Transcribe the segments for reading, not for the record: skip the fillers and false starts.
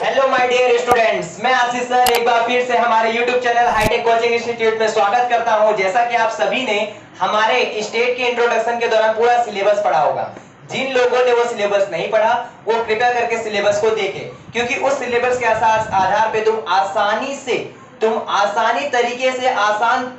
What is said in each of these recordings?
Hello my dear students, मैं आशीष sir एक बार फिर से हमारे YouTube channel hitech coaching institute में स्वागत करता हूं। जैसा कि आप सभी ने हमारे स्टेट के इंट्रोडक्शन के दौरान पूरा सिलेबस पढ़ा होगा। जिन लोगों ने वो सिलेबस नहीं पढ़ा वो कृपया करके सिलेबस को देखें, क्योंकि उस सिलेबस के आधार पे तुम आसानी तरीके से आसान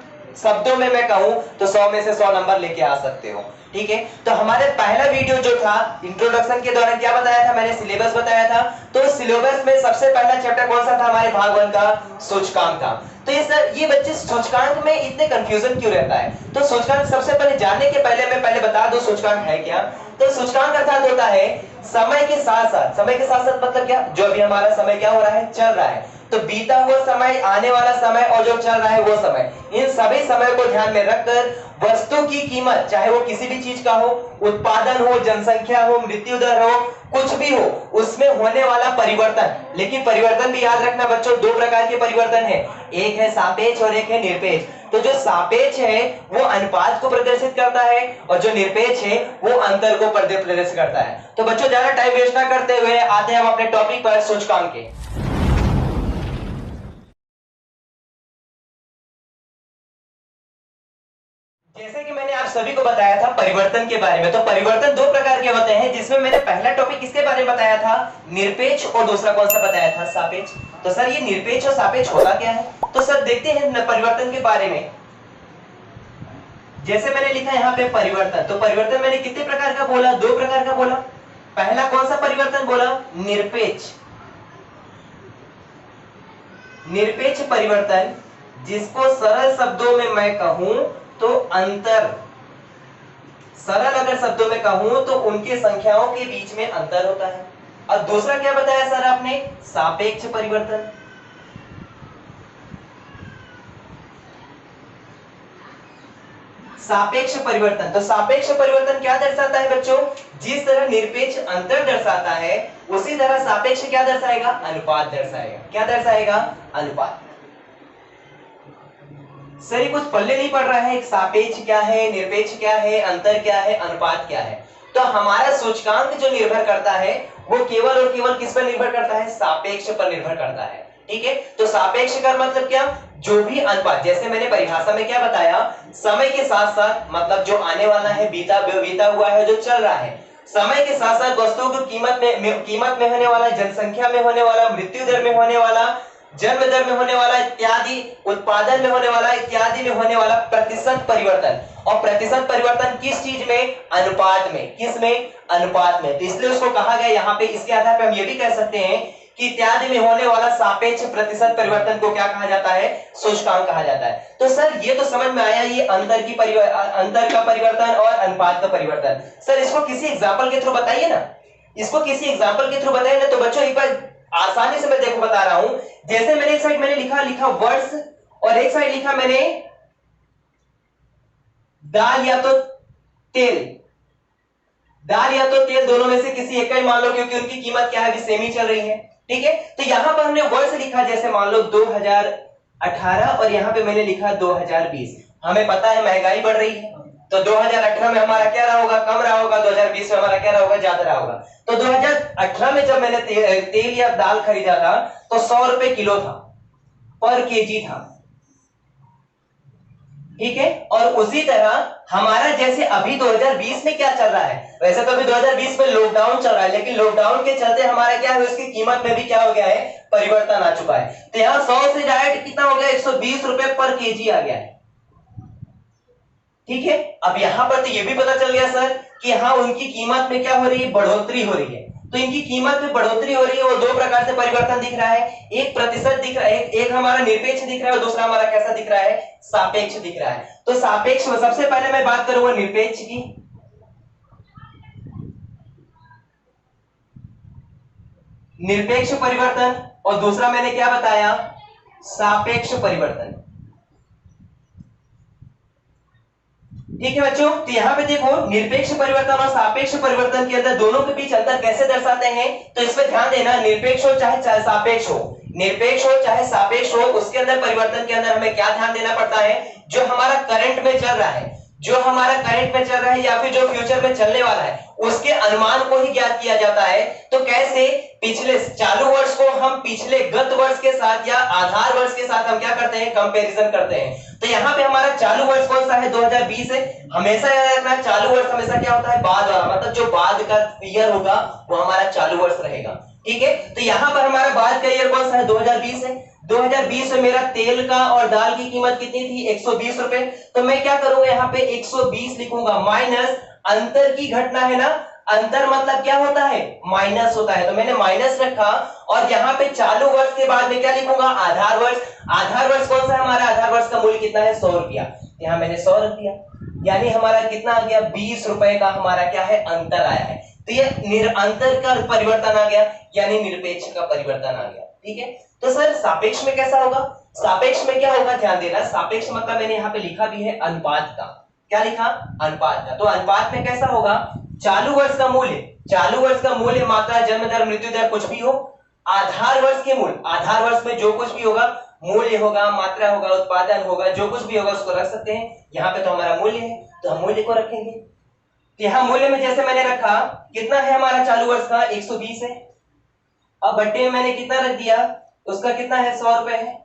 शब्दों में मैं कहूं तो 100 में से 100 नंबर लेके आ सकते हो। ठीक है, तो हमारे पहला वीडियो जो था इंट्रोडक्शन के दौरान क्या बताया था, मैंने सिलेबस बताया था। तो सिलेबस में सबसे पहला चैप्टर कौन सा था, हमारे भाग 1 का सूचकांक था। तो ये बच्चे सूचकांक में इतने कंफ्यूजन क्यों रहता है, तो सूचकांक सबसे पहले जानने के पहले मैं बता दूं सूचकांक है क्या। तो सूचकांक अर्थात होता है समय के साथ साथ मतलब क्या, जो अभी हमारा समय क्या हो रहा है, चल रहा है। तो बीता हुआ समय, आने वाला समय और जो चल रहा है वो समय, इन सभी समय को ध्यान में रखकर वस्तु की कीमत, चाहे वो किसी भी चीज का हो, उत्पादन हो, जनसंख्या हो, मृत्यु दर हो, कुछ भी हो, उसमें होने वाला परिवर्तन। लेकिन परिवर्तन भी याद रखना बच्चों, दो प्रकार के परिवर्तन है, एक है सापेक्ष और एक है निरपेक्ष। तो जो सापेक्ष है वो अनुपात को प्रदर्शित करता है और जो निरपेक्ष है वो अंतर को प्रदर्शित करता है। तो बच्चों ज्यादा टाइम वेस्ट ना करते हुए आते हैं हम अपने टॉपिक पर, सूचकांक के। जैसे कि मैंने आप सभी को बताया था परिवर्तन के बारे में, तो परिवर्तन दो प्रकार के होते हैं, जिसमें मैंने पहला टॉपिक किसके बारे में बताया था, निरपेक्ष, और दूसरा कौन सा बताया था, सापेक्ष। तो सर ये निरपेक्ष और सापेक्ष होता क्या है, तो सर देखते हैं परिवर्तन के बारे में। जैसे मैंने लिखा यहाँ पे परिवर्तन, तो परिवर्तन मैंने कितने प्रकार का बोला, दो प्रकार का बोला। पहला कौन सा परिवर्तन बोला, निरपेक्ष। निरपेक्ष परिवर्तन, जिसको सरल शब्दों में मैं कहूं तो अंतर, सरल अगर शब्दों में कहूं तो उनकी संख्याओं के बीच में अंतर होता है। और दूसरा क्या बताया सर आपने, सापेक्ष परिवर्तन। सापेक्ष परिवर्तन, तो सापेक्ष परिवर्तन क्या दर्शाता है बच्चों, जिस तरह निरपेक्ष अंतर दर्शाता है उसी तरह सापेक्ष क्या दर्शाएगा, अनुपात दर्शाएगा। क्या दर्शाएगा, अनुपात। सर ये कुछ पल्ले नहीं पड़ रहा है, सापेक्ष क्या है, निरपेक्ष क्या है, अंतर क्या है, अनुपात क्या है। तो हमारा सूचकांक जो निर्भर करता है वो केवल और केवल किस पर निर्भर करता है, सापेक्ष पर निर्भर करता है। ठीक है, तो सापेक्ष का मतलब क्या, जो भी अनुपात, जैसे मैंने परिभाषा में क्या बताया, समय के साथ साथ मतलब जो आने वाला है, बीता हुआ है, जो चल रहा है, समय के साथ साथ वस्तुओं की कीमत में होने वाला, जनसंख्या में होने वाला, मृत्यु दर में होने वाला, जन्म दर में होने वाला इत्यादि, उत्पादन में होने वाला इत्यादि में होने वाला प्रतिशत परिवर्तन। और प्रतिशत परिवर्तन किस चीज में, अनुपात में। किस में, अनुपात में। तो इसलिए उसको कहा गया यहाँ पे, इसके आधार पर हम ये भी कह सकते हैं कि इत्यादि में होने वाला सापेक्ष प्रतिशत परिवर्तन को क्या कहा जाता है, सूचकांक कहा जाता है। तो सर ये तो समझ में आया, ये अंतर का परिवर्तन और अनुपात का परिवर्तन। सर इसको किसी एग्जाम्पल के थ्रू बताइए ना, इसको किसी एग्जाम्पल के थ्रू बताइए ना। तो बच्चों एक बार आसानी से मैं देखो बता रहा हूं, जैसे मैंने एक साइड मैंने लिखा वर्ष और एक साइड लिखा मैंने दाल या तो तेल। दाल या तो तेल, दोनों में से किसी एक का ही मान लो, क्योंकि उनकी कीमत क्या है, अभी सेम ही चल रही है। ठीक है, तो यहां पर हमने वर्ष लिखा, जैसे मान लो 2018 और यहां पे मैंने लिखा 2020। हमें पता है महंगाई बढ़ रही है, तो 2018 में हमारा क्या रहा होगा, कम रहा होगा, 2020 में हमारा क्या रहा होगा, ज्यादा रहा होगा। तो 2018 में जब मैंने तेल या दाल खरीदा था तो 100 रुपए किलो था, पर केजी था। ठीक है, और उसी तरह हमारा जैसे अभी 2020 में क्या चल रहा है, वैसे तो अभी 2020 में लॉकडाउन चल रहा है, लेकिन लॉकडाउन के चलते हमारा क्या है, उसकी कीमत में भी क्या हो गया है, परिवर्तन आ चुका है। तो यहां 100 से डायरेक्ट कितना हो गया, 120 रुपए पर केजी आ गया है। ठीक है, अब यहां पर तो ये भी पता चल गया सर कि हाँ उनकी कीमत में क्या हो रही है, बढ़ोतरी हो रही है। तो इनकी कीमत में बढ़ोतरी हो रही है, वो दो प्रकार से परिवर्तन दिख रहा है, एक प्रतिशत दिख रहा है, एक हमारा निरपेक्ष दिख रहा है और दूसरा हमारा कैसा दिख रहा है, सापेक्ष दिख रहा है। तो सापेक्ष में सबसे पहले मैं बात करूंगा निरपेक्ष की। निरपेक्ष परिवर्तन, और दूसरा मैंने क्या बताया, सापेक्ष परिवर्तन। ठीक है बच्चों, तो यहां पे देखो निरपेक्ष परिवर्तन और सापेक्ष परिवर्तन के अंदर दोनों के बीच अंतर कैसे दर्शाते हैं, तो इसमें ध्यान देना, निरपेक्ष हो चाहे सापेक्ष हो, निरपेक्ष हो चाहे सापेक्ष हो, उसके अंदर परिवर्तन के अंदर हमें क्या ध्यान देना पड़ता है, जो हमारा करंट में चल रहा है, जो हमारा करंट में चल रहा है या फिर जो फ्यूचर में चलने वाला है उसके अनुमान को ही ज्ञात किया जाता है। तो कैसे पिछले चालू वर्ष को हम पिछले गत वर्ष के साथ या आधार वर्ष के साथ हम क्या करते हैं, कंपैरिजन करते हैं। तो यहाँ पे हमारा चालू वर्ष कौन सा है, 2020 है। हमेशा याद रखना है चालू वर्ष हमेशा क्या होता है, बाद वाला, मतलब जो बाद का ईयर होगा वो हमारा चालू वर्ष रहेगा। ठीक है, तो यहाँ पर हमारा बाद का ईयर कौन सा है, 2020 है। 2020 में मेरा तेल का और दाल की कीमत कितनी थी, 120 रुपए। तो मैं क्या करूंगा, यहाँ पे 120 लिखूंगा, माइनस अंतर की घटना है ना, अंतर मतलब क्या होता है, माइनस होता है। तो मैंने माइनस रखा और यहाँ पे चालू वर्ष के बाद में क्या लिखूंगा, आधार वर्ष। आधार वर्ष कौन सा है हमारा, आधार वर्ष का मूल्य कितना है, 100 रुपया। यहाँ मैंने 100 रख दिया, यानी हमारा कितना आ गया, 20 रुपए का हमारा क्या है, अंतर आया है। तो ये अंतर का परिवर्तन आ गया, यानी निरपेक्ष का परिवर्तन आ गया। ठीक है, तो सर सापेक्ष में कैसा होगा, सापेक्ष में क्या होगा, ध्यान देना। सापेक्ष मतलब मैंने यहाँ पे लिखा भी है अनुपात का, क्या लिखा, अनुपात का। तो अनुपात में कैसा होगा, चालू वर्ष का मूल्य, चालू वर्ष का मूल्य, मात्रा, जन्म दर, मृत्यु दर, कुछ भी हो, आधार वर्ष के मूल्य, आधार वर्ष में जो कुछ भी होगा, मूल्य होगा, मात्रा होगा, उत्पादन होगा, जो कुछ भी होगा उसको रख सकते हैं। यहाँ पे तो हमारा मूल्य है तो हम मूल्य को रखेंगे। यहाँ मूल्य में जैसे मैंने रखा, कितना है हमारा चालू वर्ष का, 120 है। अब बट्टे में मैंने कितना रख दिया, उसका कितना है, 100 रुपए है,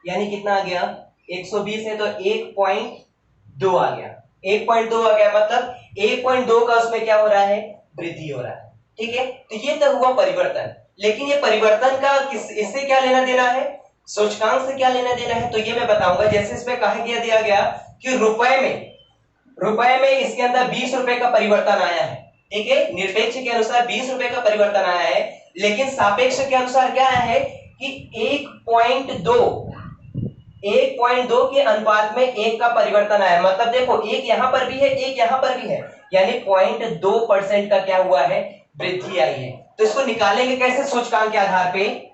यानी कितना आ गया, 120 है तो 1.2 आ गया, 1.2 आ गया, मतलब 1.2 का उसमें क्या हो रहा है, वृद्धि हो रहा है। ठीक है, तो ये तो हुआ परिवर्तन। लेकिन ये परिवर्तन का इससे क्या लेना देना है, सूचकांक से क्या लेना देना है, तो ये मैं बताऊंगा। जैसे इसमें कहा दिया गया कि रुपए में इसके अंदर 20 रुपए का परिवर्तन आया है। ठीक है, निरपेक्ष के अनुसार 20 रुपए का परिवर्तन आया है, लेकिन सापेक्ष के अनुसार क्या आया है कि 1.2 के अनुपात में 1 का परिवर्तन आया। मतलब देखो, एक यहां पर भी है, एक यहां पर भी है, यानी 0.2% का क्या हुआ है, वृद्धि आई है। तो इसको निकालेंगे कैसे, सूचकांक के आधार पे।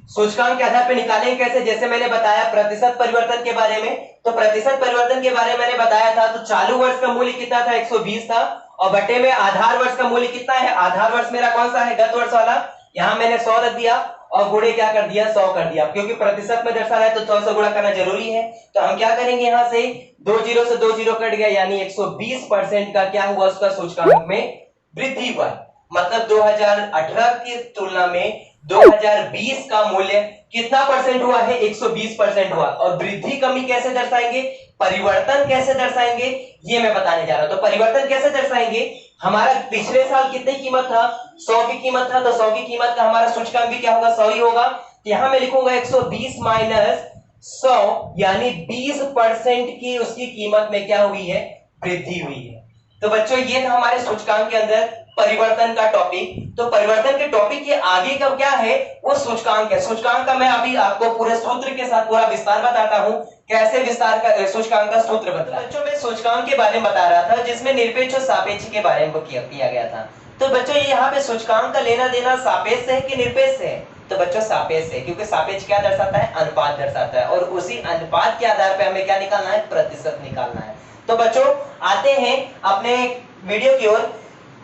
सूचकांक के आधार पे निकालेंगे कैसे, जैसे मैंने बताया प्रतिशत परिवर्तन के बारे में। तो प्रतिशत परिवर्तन के बारे में मैंने बताया था, तो चालू वर्ष का मूल्य कितना था, 120 था, और बटे में आधार वर्ष का मूल्य कितना है, आधार वर्ष मेरा कौन सा है, गत वर्ष वाला। यहां मैंने 100 रख दिया और गुणे क्या कर दिया, 100 कर दिया, क्योंकि प्रतिशत में दर्शा रहा है तो 100 से गुणा करना जरूरी है। तो हम क्या करेंगे, यहां से 2 जीरो से 2 जीरो कट गया, यानी 120% का क्या हुआ, उसका सूचकांक में वृद्धि हुआ। मतलब 2018 की तुलना में 2020 का मूल्य कितना परसेंट हुआ है, 120% हुआ। और वृद्धि कमी कैसे दर्शाएंगे, परिवर्तन कैसे दर्शाएंगे, ये मैं बताने जा रहा हूं। तो परिवर्तन कैसे दर्शाएंगे, हमारा पिछले साल कितनी कीमत था, 100 की कीमत था, तो 100 की कीमत का हमारा सूचकांक भी क्या होगा, 100 ही होगा। तो यहां मैं लिखूंगा 120 माइनस 100, यानी 20% की उसकी कीमत में क्या हुई है, वृद्धि हुई है। तो बच्चों ये था हमारे सूचकांक के अंदर परिवर्तन का टॉपिक। तो परिवर्तन के टॉपिक के आगे का क्या है, वो सूचकांक है। सूचकांक का मैं अभी आपको पूरे सूत्र के साथ पूरा विस्तार बताता हूं, कैसे विस्तार का सूचकांक का सूत्र बता। बच्चों मैं सूचकांक के बारे में बता रहा था, जिसमें निरपेक्ष और सापेक्ष के बारे में किया गया था। तो बच्चों ये यहाँ पे सूचकांक का लेना देना सापेक्ष से है कि निरपेक्ष से है, तो बच्चों सापेक्ष है, क्योंकि सापेक्ष क्या दर्शाता है, अनुपात दर्शाता है, और उसी अनुपात के आधार पर हमें क्या निकालना है, प्रतिशत निकालना है। तो बच्चों आते हैं अपने वीडियो की ओर।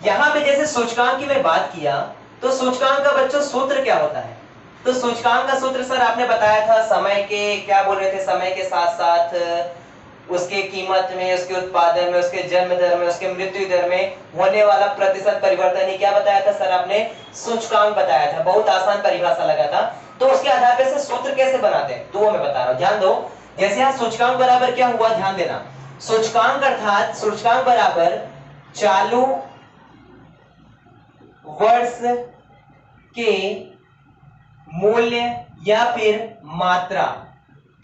यहां पे जैसे सूचकांक की मैं बात किया, तो सूचकांक का बच्चों सूत्र क्या होता है, तो सूचकांक का सूत्र सर आपने बताया था, समय के क्या बोल रहे थे, समय के साथ साथ उसके कीमत में, उसके उत्पादन में, उसके जन्म दर में, उसके मृत्यु दर में होने वाला प्रतिशत परिवर्तन ही क्या बताया था सर आपने, सूचकांक बताया था। बहुत आसान परिभाषा लगा था। तो उसके आधार पर से सूत्र कैसे बनाते हैं, तो वो मैं बता रहा हूं, ध्यान दो। जैसे यहाँ सूचकांक बराबर क्या हुआ, ध्यान देना। सूचकांक अर्थात सूचकांक बराबर चालू वर्ष के मूल्य या फिर मात्रा।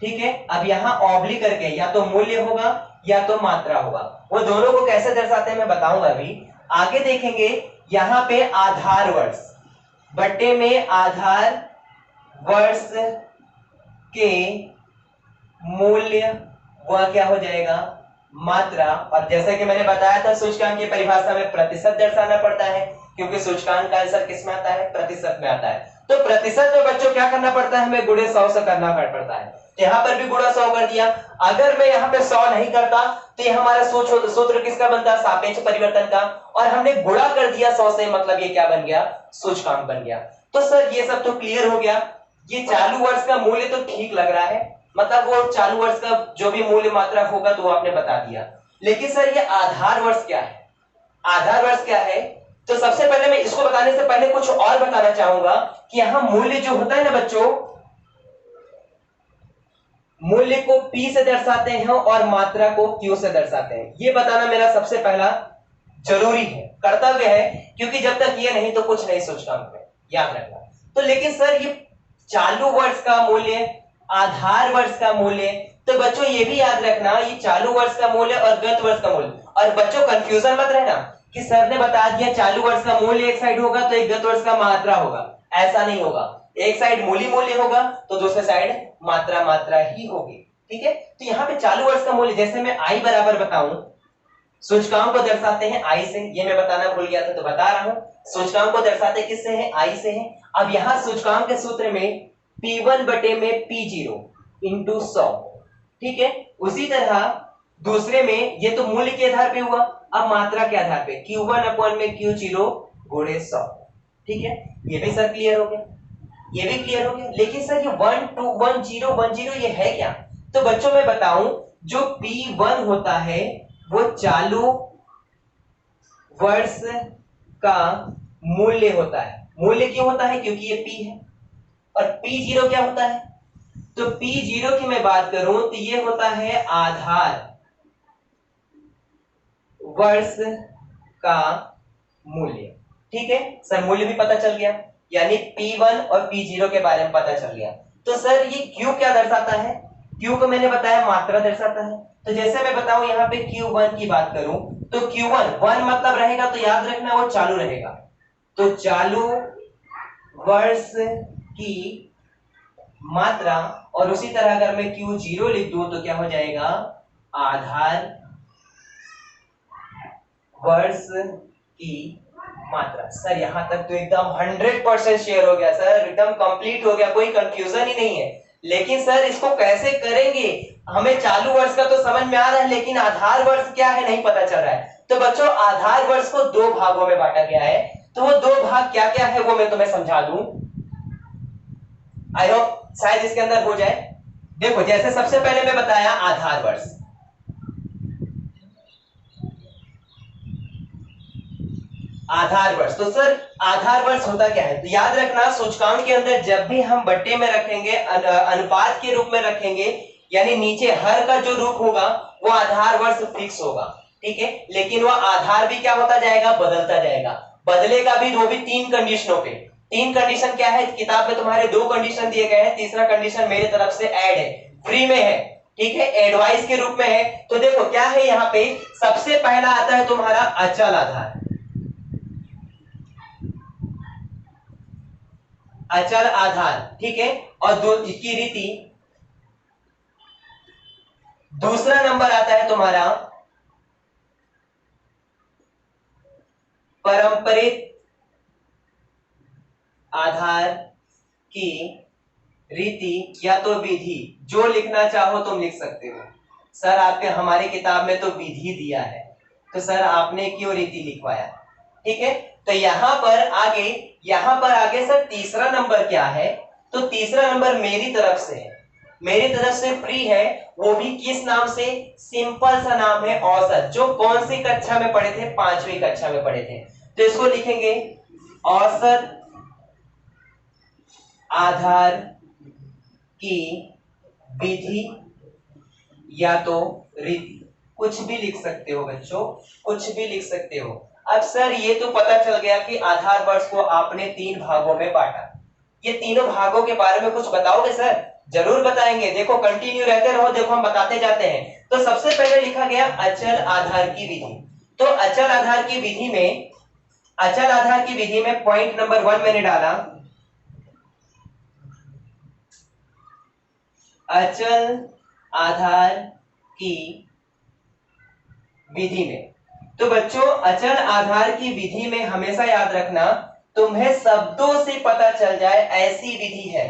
ठीक है, अब यहां ऑब्लिक करके या तो मूल्य होगा या तो मात्रा होगा, वो दोनों को कैसे दर्शाते हैं मैं बताऊंगा अभी आगे देखेंगे। यहां पे आधार वर्ष बट्टे में आधार वर्ष के मूल्य वह क्या हो जाएगा, मात्रा। और जैसे कि मैंने बताया था सूचकांक की परिभाषा में प्रतिशत दर्शाना पड़ता है, क्योंकि सूचकांक का आंसर किस में आता है, प्रतिशत में आता है। तो प्रतिशत में बच्चों क्या करना पड़ता है, हमें गुणे 100 से करना पड़ता है। तो यहां पर भी गुणा 100 कर दिया। अगर मैं यहां पे 100 नहीं करता तो ये हमारा सूत्र किसका बनता है, सापेक्ष परिवर्तन का। और हमने गुणा कर दिया 100 से, मतलब ये क्या बन गया, सूचकांक बन गया। तो सर ये सब तो क्लियर हो गया। ये चालू वर्ष का मूल्य तो ठीक लग रहा है, मतलब वो चालू वर्ष का जो भी मूल्य मात्रा होगा तो वो आपने बता दिया। लेकिन सर ये आधार वर्ष क्या है? आधार वर्ष क्या है? तो सबसे पहले मैं इसको बताने से पहले कुछ और बताना चाहूंगा कि यहां मूल्य जो होता है ना बच्चों, मूल्य को P से दर्शाते हैं और मात्रा को Q से दर्शाते हैं। ये बताना मेरा सबसे पहला जरूरी है, कर्तव्य है, क्योंकि जब तक ये नहीं तो कुछ नहीं सूचकांक में, याद रखना। तो लेकिन सर ये चालू वर्ष का मूल्य, आधार वर्ष का मूल्य, तो बच्चों ये भी याद रखना ये चालू वर्ष का मूल्य और गत वर्ष का मूल्य। और बच्चों कंफ्यूजन मत रहना कि सर ने बता दिया चालू वर्ष का मूल्य एक साइड होगा तो एक गत वर्ष का मात्रा होगा, ऐसा नहीं होगा। एक साइड मूल्य मूल्य होगा तो दूसरे साइड मात्रा मात्रा ही होगी। ठीक है, तो यहाँ पे चालू वर्ष का मूल्य जैसे मैं आई बराबर बताऊं, सूचकांक को दर्शाते हैं आई से, ये मैं बताना भूल गया था तो बता रहा हूं। सूचकांक को दर्शाते किससे हैं? आई से हैं। अब यहां सूचकांक के सूत्र में P1 बटे में P0 इंटू 100, ठीक है। उसी तरह दूसरे में ये तो मूल्य के आधार पे हुआ, अब मात्रा के आधार पे Q1 अपॉन में Q0 गुणे 100, ठीक है। ये भी सर क्लियर हो गया, ये भी क्लियर हो गया। लेकिन सर ये 1 2 1 0 1 0 ये है क्या? तो बच्चों मैं बताऊं, जो P1 होता है वो चालू वर्ष का मूल्य होता है। मूल्य क्यों होता है? क्योंकि ये P है। और P0 क्या होता है? तो P0 की मैं बात करूं तो ये होता है आधार वर्ष का मूल्य, ठीक है सर। मूल्य भी पता चल गया, यानी P1 और P0 के बारे में पता चल गया। तो सर ये Q क्या दर्शाता है? Q को मैंने बताया मात्रा दर्शाता है। तो जैसे मैं बताऊं यहाँ पे Q1 की बात करूं तो Q1 1 मतलब रहेगा तो याद रखना वो चालू रहेगा। तो चालू वर्ष की मात्रा, और उसी तरह अगर मैं Q0 लिख दूं तो क्या हो जाएगा? आधार वर्ष की मात्रा। सर यहां तक तो एकदम 100% शेयर हो गया सर, एकदम कंप्लीट हो गया, कोई कंफ्यूजन ही नहीं है। लेकिन सर इसको कैसे करेंगे? हमें चालू वर्ष का तो समझ में आ रहा है, लेकिन आधार वर्ष क्या है नहीं पता चल रहा है। तो बच्चों आधार वर्ष को दो भागों में बांटा गया है, तो वो दो भाग क्या क्या है वो मैं तुम्हें समझा दूं। आई होप शायद इसके अंदर हो जाए। देखो जैसे सबसे पहले मैं बताया आधार वर्ष, आधार वर्ष। तो सर आधार वर्ष होता क्या है? तो याद रखना सूचकांक के अंदर जब भी हम बट्टे में रखेंगे, अनुपात के रूप में रखेंगे, यानी नीचे हर का जो रूप होगा वो आधार वर्ष फिक्स होगा, ठीक है। लेकिन वो आधार भी क्या होता जाएगा? बदलता जाएगा। बदलेगा भी, वो भी तीन कंडीशनों पे। तीन कंडीशन क्या है? किताब में तुम्हारे दो कंडीशन दिए गए हैं, तीसरा कंडीशन मेरे तरफ से ऐड है, फ्री में है, ठीक है, एडवाइस के रूप में है। तो देखो क्या है यहाँ पे, सबसे पहला आता है तुम्हारा अचल आधार, अचल आधार, ठीक है। और इसकी रीति, दूसरा नंबर आता है तुम्हारा पारंपरिक आधार की रीति या तो विधि, जो लिखना चाहो तुम लिख सकते हो। सर आपके हमारी किताब में तो विधि दिया है, तो सर आपने क्यों रीति लिखवाया? ठीक है, तो यहां पर आगे सर तीसरा नंबर क्या है? तो तीसरा नंबर मेरी तरफ से है, मेरी तरफ से फ्री है। वो भी किस नाम से? सिंपल सा नाम है औसत, जो कौन सी कक्षा में पढ़े थे? 5वीं कक्षा में पढ़े थे। तो इसको लिखेंगे औसत आधार की विधि या तो रीति, कुछ भी लिख सकते हो बच्चों, कुछ भी लिख सकते हो। अब सर ये तो पता चल गया कि आधार वर्ष को आपने तीन भागों में बांटा। ये तीनों भागों के बारे में कुछ बताओगे सर? जरूर बताएंगे, देखो कंटिन्यू रहते रहो, देखो हम बताते जाते हैं। तो सबसे पहले लिखा गया अचल आधार की विधि। तो अचल आधार की विधि में, अचल आधार की विधि में पॉइंट नंबर 1 मैंने डाला, अचल आधार की विधि में। तो बच्चों अचल आधार की विधि में हमेशा याद रखना, तुम्हें शब्दों से पता चल जाए ऐसी विधि है,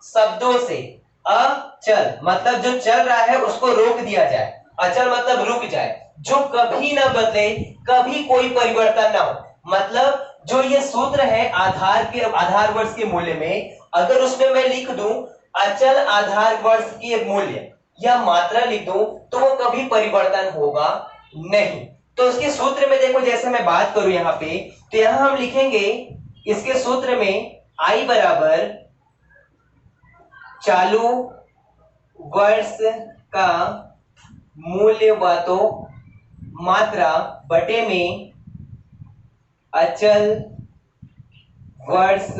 शब्दों से। अचल मतलब जो चल रहा है उसको रोक दिया जाए, अचल मतलब रुक जाए, जो कभी ना बदले, कभी कोई परिवर्तन ना हो। मतलब जो ये सूत्र है आधार वर्ष के मूल्य में, अगर उसमें मैं लिख दूं अचल आधार वर्ष के मूल्य या मात्रा लिख दूं तो वो कभी परिवर्तन होगा नहीं। तो उसके सूत्र में देखो, जैसे मैं बात करूं यहां पे, तो यहां हम लिखेंगे इसके सूत्र में आई बराबर चालू वर्ष का मूल्य व तो मात्रा बटे में अचल वर्ष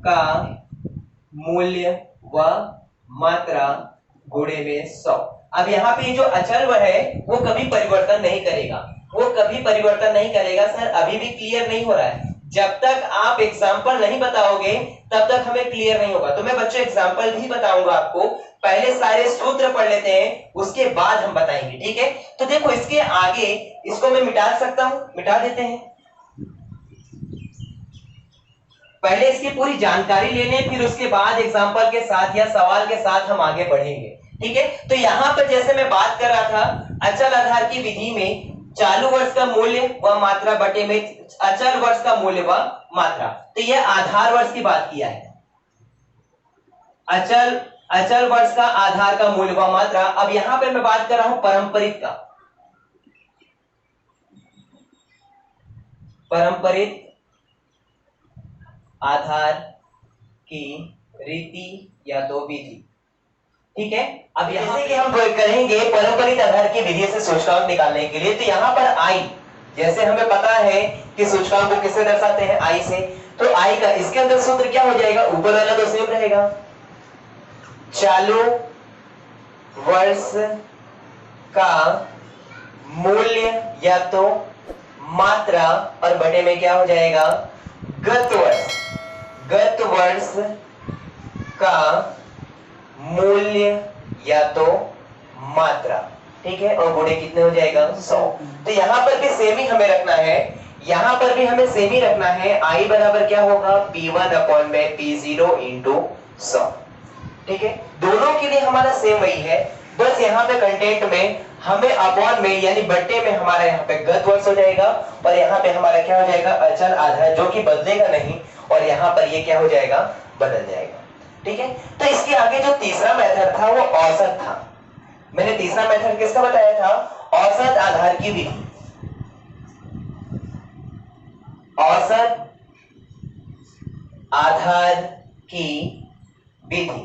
का मूल्य व मात्रा गुणे में 100। अब यहाँ पे जो अचल है वो कभी परिवर्तन नहीं करेगा, वो कभी परिवर्तन नहीं करेगा। सर अभी भी क्लियर नहीं हो रहा है, जब तक आप एग्जाम्पल नहीं बताओगे तब तक हमें क्लियर नहीं होगा। तो मैं बच्चों एग्जाम्पल भी बताऊंगा आपको, पहले सारे सूत्र पढ़ लेते हैं उसके बाद हम बताएंगे, ठीक है। तो देखो इसके आगे इसको मैं मिटा सकता हूं, मिटा देते हैं। पहले इसकी पूरी जानकारी ले लें, फिर उसके बाद एग्जाम्पल के साथ या सवाल के साथ हम आगे बढ़ेंगे, ठीक है। तो यहां पर जैसे मैं बात कर रहा था, अचल आधार की विधि में चालू वर्ष का मूल्य व मात्रा बटे में अचल वर्ष का मूल्य व मात्रा, तो यह आधार वर्ष की बात किया है। अचल वर्ष का आधार का मूल्य व मात्रा। अब यहां पर मैं बात कर रहा हूं पारंपरिक का, पारंपरिक आधार की रीति या तो विधि, ठीक है। अब यहां से कि हम करेंगे पारंपरिक आधार की विधि से सूचकांक निकालने के लिए, तो यहां पर आई, जैसे हमें पता है कि सूचकांक को किससे दर्शाते हैं, आई से, तो आई का इसके अंदर सूत्र क्या हो जाएगा, ऊपर वाला तो सेम रहेगा, चालू वर्ष का मूल्य या तो मात्रा और बटे में क्या हो जाएगा, गत वर्ष का मूल्य या तो मात्रा, ठीक है, और गुणे कितने हो जाएगा 100। तो यहां पर भी सेम ही हमें रखना है, यहां पर भी हमें सेम ही रखना है। I बराबर क्या होगा, P1 अपॉन में P0 इंटू 100, ठीक है। दोनों के लिए हमारा सेम वही है, बस यहाँ पे कंटेंट में हमें अपॉन में यानी बट्टे में हमारा यहाँ पे गत वर्ष हो जाएगा और यहाँ पे हमारा क्या हो जाएगा, अचल आधार, जो कि बदलेगा नहीं, और यहाँ पर ये क्या हो जाएगा, बदल जाएगा, ठीक है। तो इसके आगे जो तीसरा मेथड था वो औसत था। मैंने तीसरा मेथड किसका बताया था, औसत आधार की विधि। औसत आधार की विधि,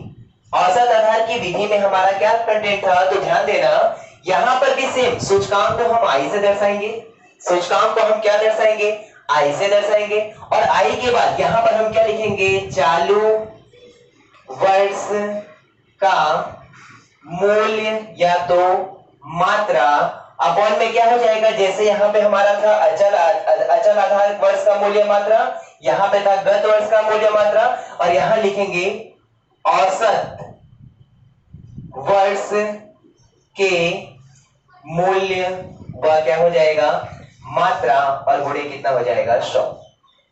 औसत आधार की विधि में हमारा क्या कंटेंट था, तो ध्यान देना, यहां पर भी सेम सूचकांक को हम आई से दर्शाएंगे, सूचकांक को हम क्या दर्शाएंगे, आई से दर्शाएंगे, और आई के बाद यहां पर हम क्या लिखेंगे, चालू वर्ष का मूल्य या तो मात्रा अपॉन में क्या हो जाएगा, जैसे यहां पे हमारा था अचल आधार वर्ष का मूल्य मात्रा, यहां पे था गत वर्ष का मूल्य मात्रा, और यहां लिखेंगे औसत वर्ष के मूल्य व क्या हो जाएगा, मात्रा, और गुणे कितना हो जाएगा 100,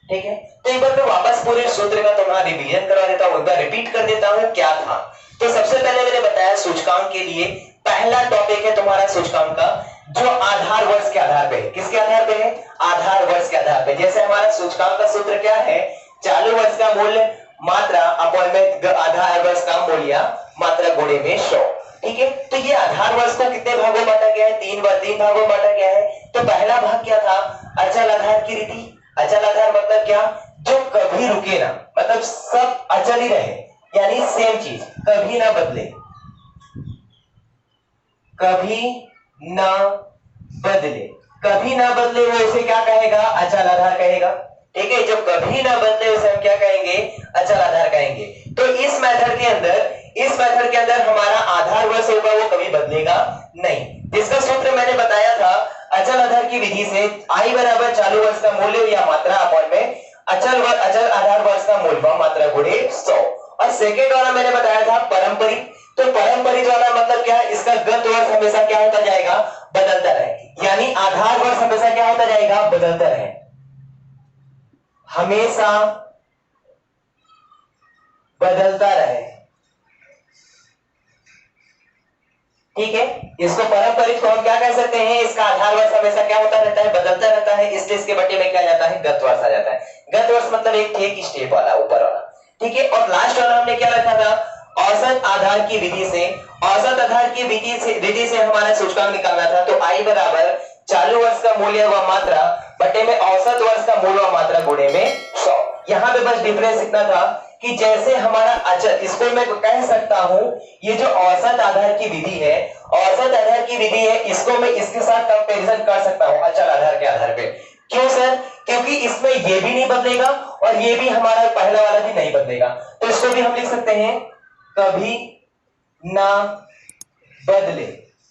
ठीक है। तो एक बार मैं वापस पूरे सूत्र का तुम्हारा रिवीजन करवा देता हूं, एक बार रिपीट कर देता हूं क्या था। तो सबसे पहले मैंने बताया सूचकांक के लिए पहला टॉपिक है तुम्हारा सूचकांक का, जो आधार वर्ष के आधार पे, किसके आधार पे है, आधार वर्ष के आधार पे। जैसे हमारा सूचकांक का सूत्र क्या है, चालू वर्ष का मूल्य मात्रा अपॉन में आधार वर्ष का मूल्य मात्रा गुणे में 100, ठीक है। तो ये आधार वर्ष को कितने भागों में बांटा गया है, तीन भागों में बांटा गया है। तो पहला भाग क्या था, अचल आधार की रीति। अचल आधार मतलब क्या, जो कभी रुके ना, मतलब सब अचल ही रहे, यानी सेम चीज कभी ना बदले, कभी ना बदले, कभी ना बदले, वो इसे क्या कहेगा, अचल आधार कहेगा, ठीक है। जब कभी ना बदले उसे हम क्या कहेंगे, अचल आधार कहेंगे। तो इस मेथड के अंदर हमारा आधार वर्ष होगा वो कभी बदलेगा नहीं, जिसका सूत्र मैंने बताया था अचल आधार की विधि से, आई बराबर चालू वर्ष का मूल्य या मात्रा अपॉन में अचल आधार वर्ष का मूल्य मात्रा गुणे 100। और सेकेंड वाला मैंने बताया था पारंपरिक। तो पारंपरिक वाला मतलब क्या है, इसका गत वर्ष हमेशा क्या होता जाएगा, बदलता रहे, यानी आधार वर्ष हमेशा क्या होता जाएगा, बदलता रहे, हमेशा बदलता रहे, ठीक है। इसको पारंपरिक को हम क्या कह सकते हैं, इसका आधार वर्ष हमेशा क्या होता रहता है, बदलता रहता है, इसलिए इसके बटे में क्या जाता है, गत वर्ष आ जाता है। गत वर्ष मतलब एक स्टेप वाला, ऊपर वाला, ठीक है। और लास्ट वाला हमने क्या रखा था, औसत आधार की विधि से, औसत आधार की विधि से हमारा सूचकांक निकालना था। तो आई बराबर चालू वर्ष का मूल्य व मात्रा बटे में औसत वर्ष का मूल्य व मात्रा गुणे में 100। यहां पे बस डिफरेंस इतना था कि जैसे हमारा अचल, इसको मैं कह सकता हूं ये जो औसत आधार की विधि है, औसत आधार की विधि है, इसको मैं इसके साथ कंपैरिजन कर सकता हूं अचल आधार के आधार पे। क्यों सर? क्योंकि इसमें ये भी नहीं बदलेगा और ये भी हमारा पहला वाला भी नहीं बदलेगा। तो इसको भी हम लिख सकते हैं कभी ना बदले,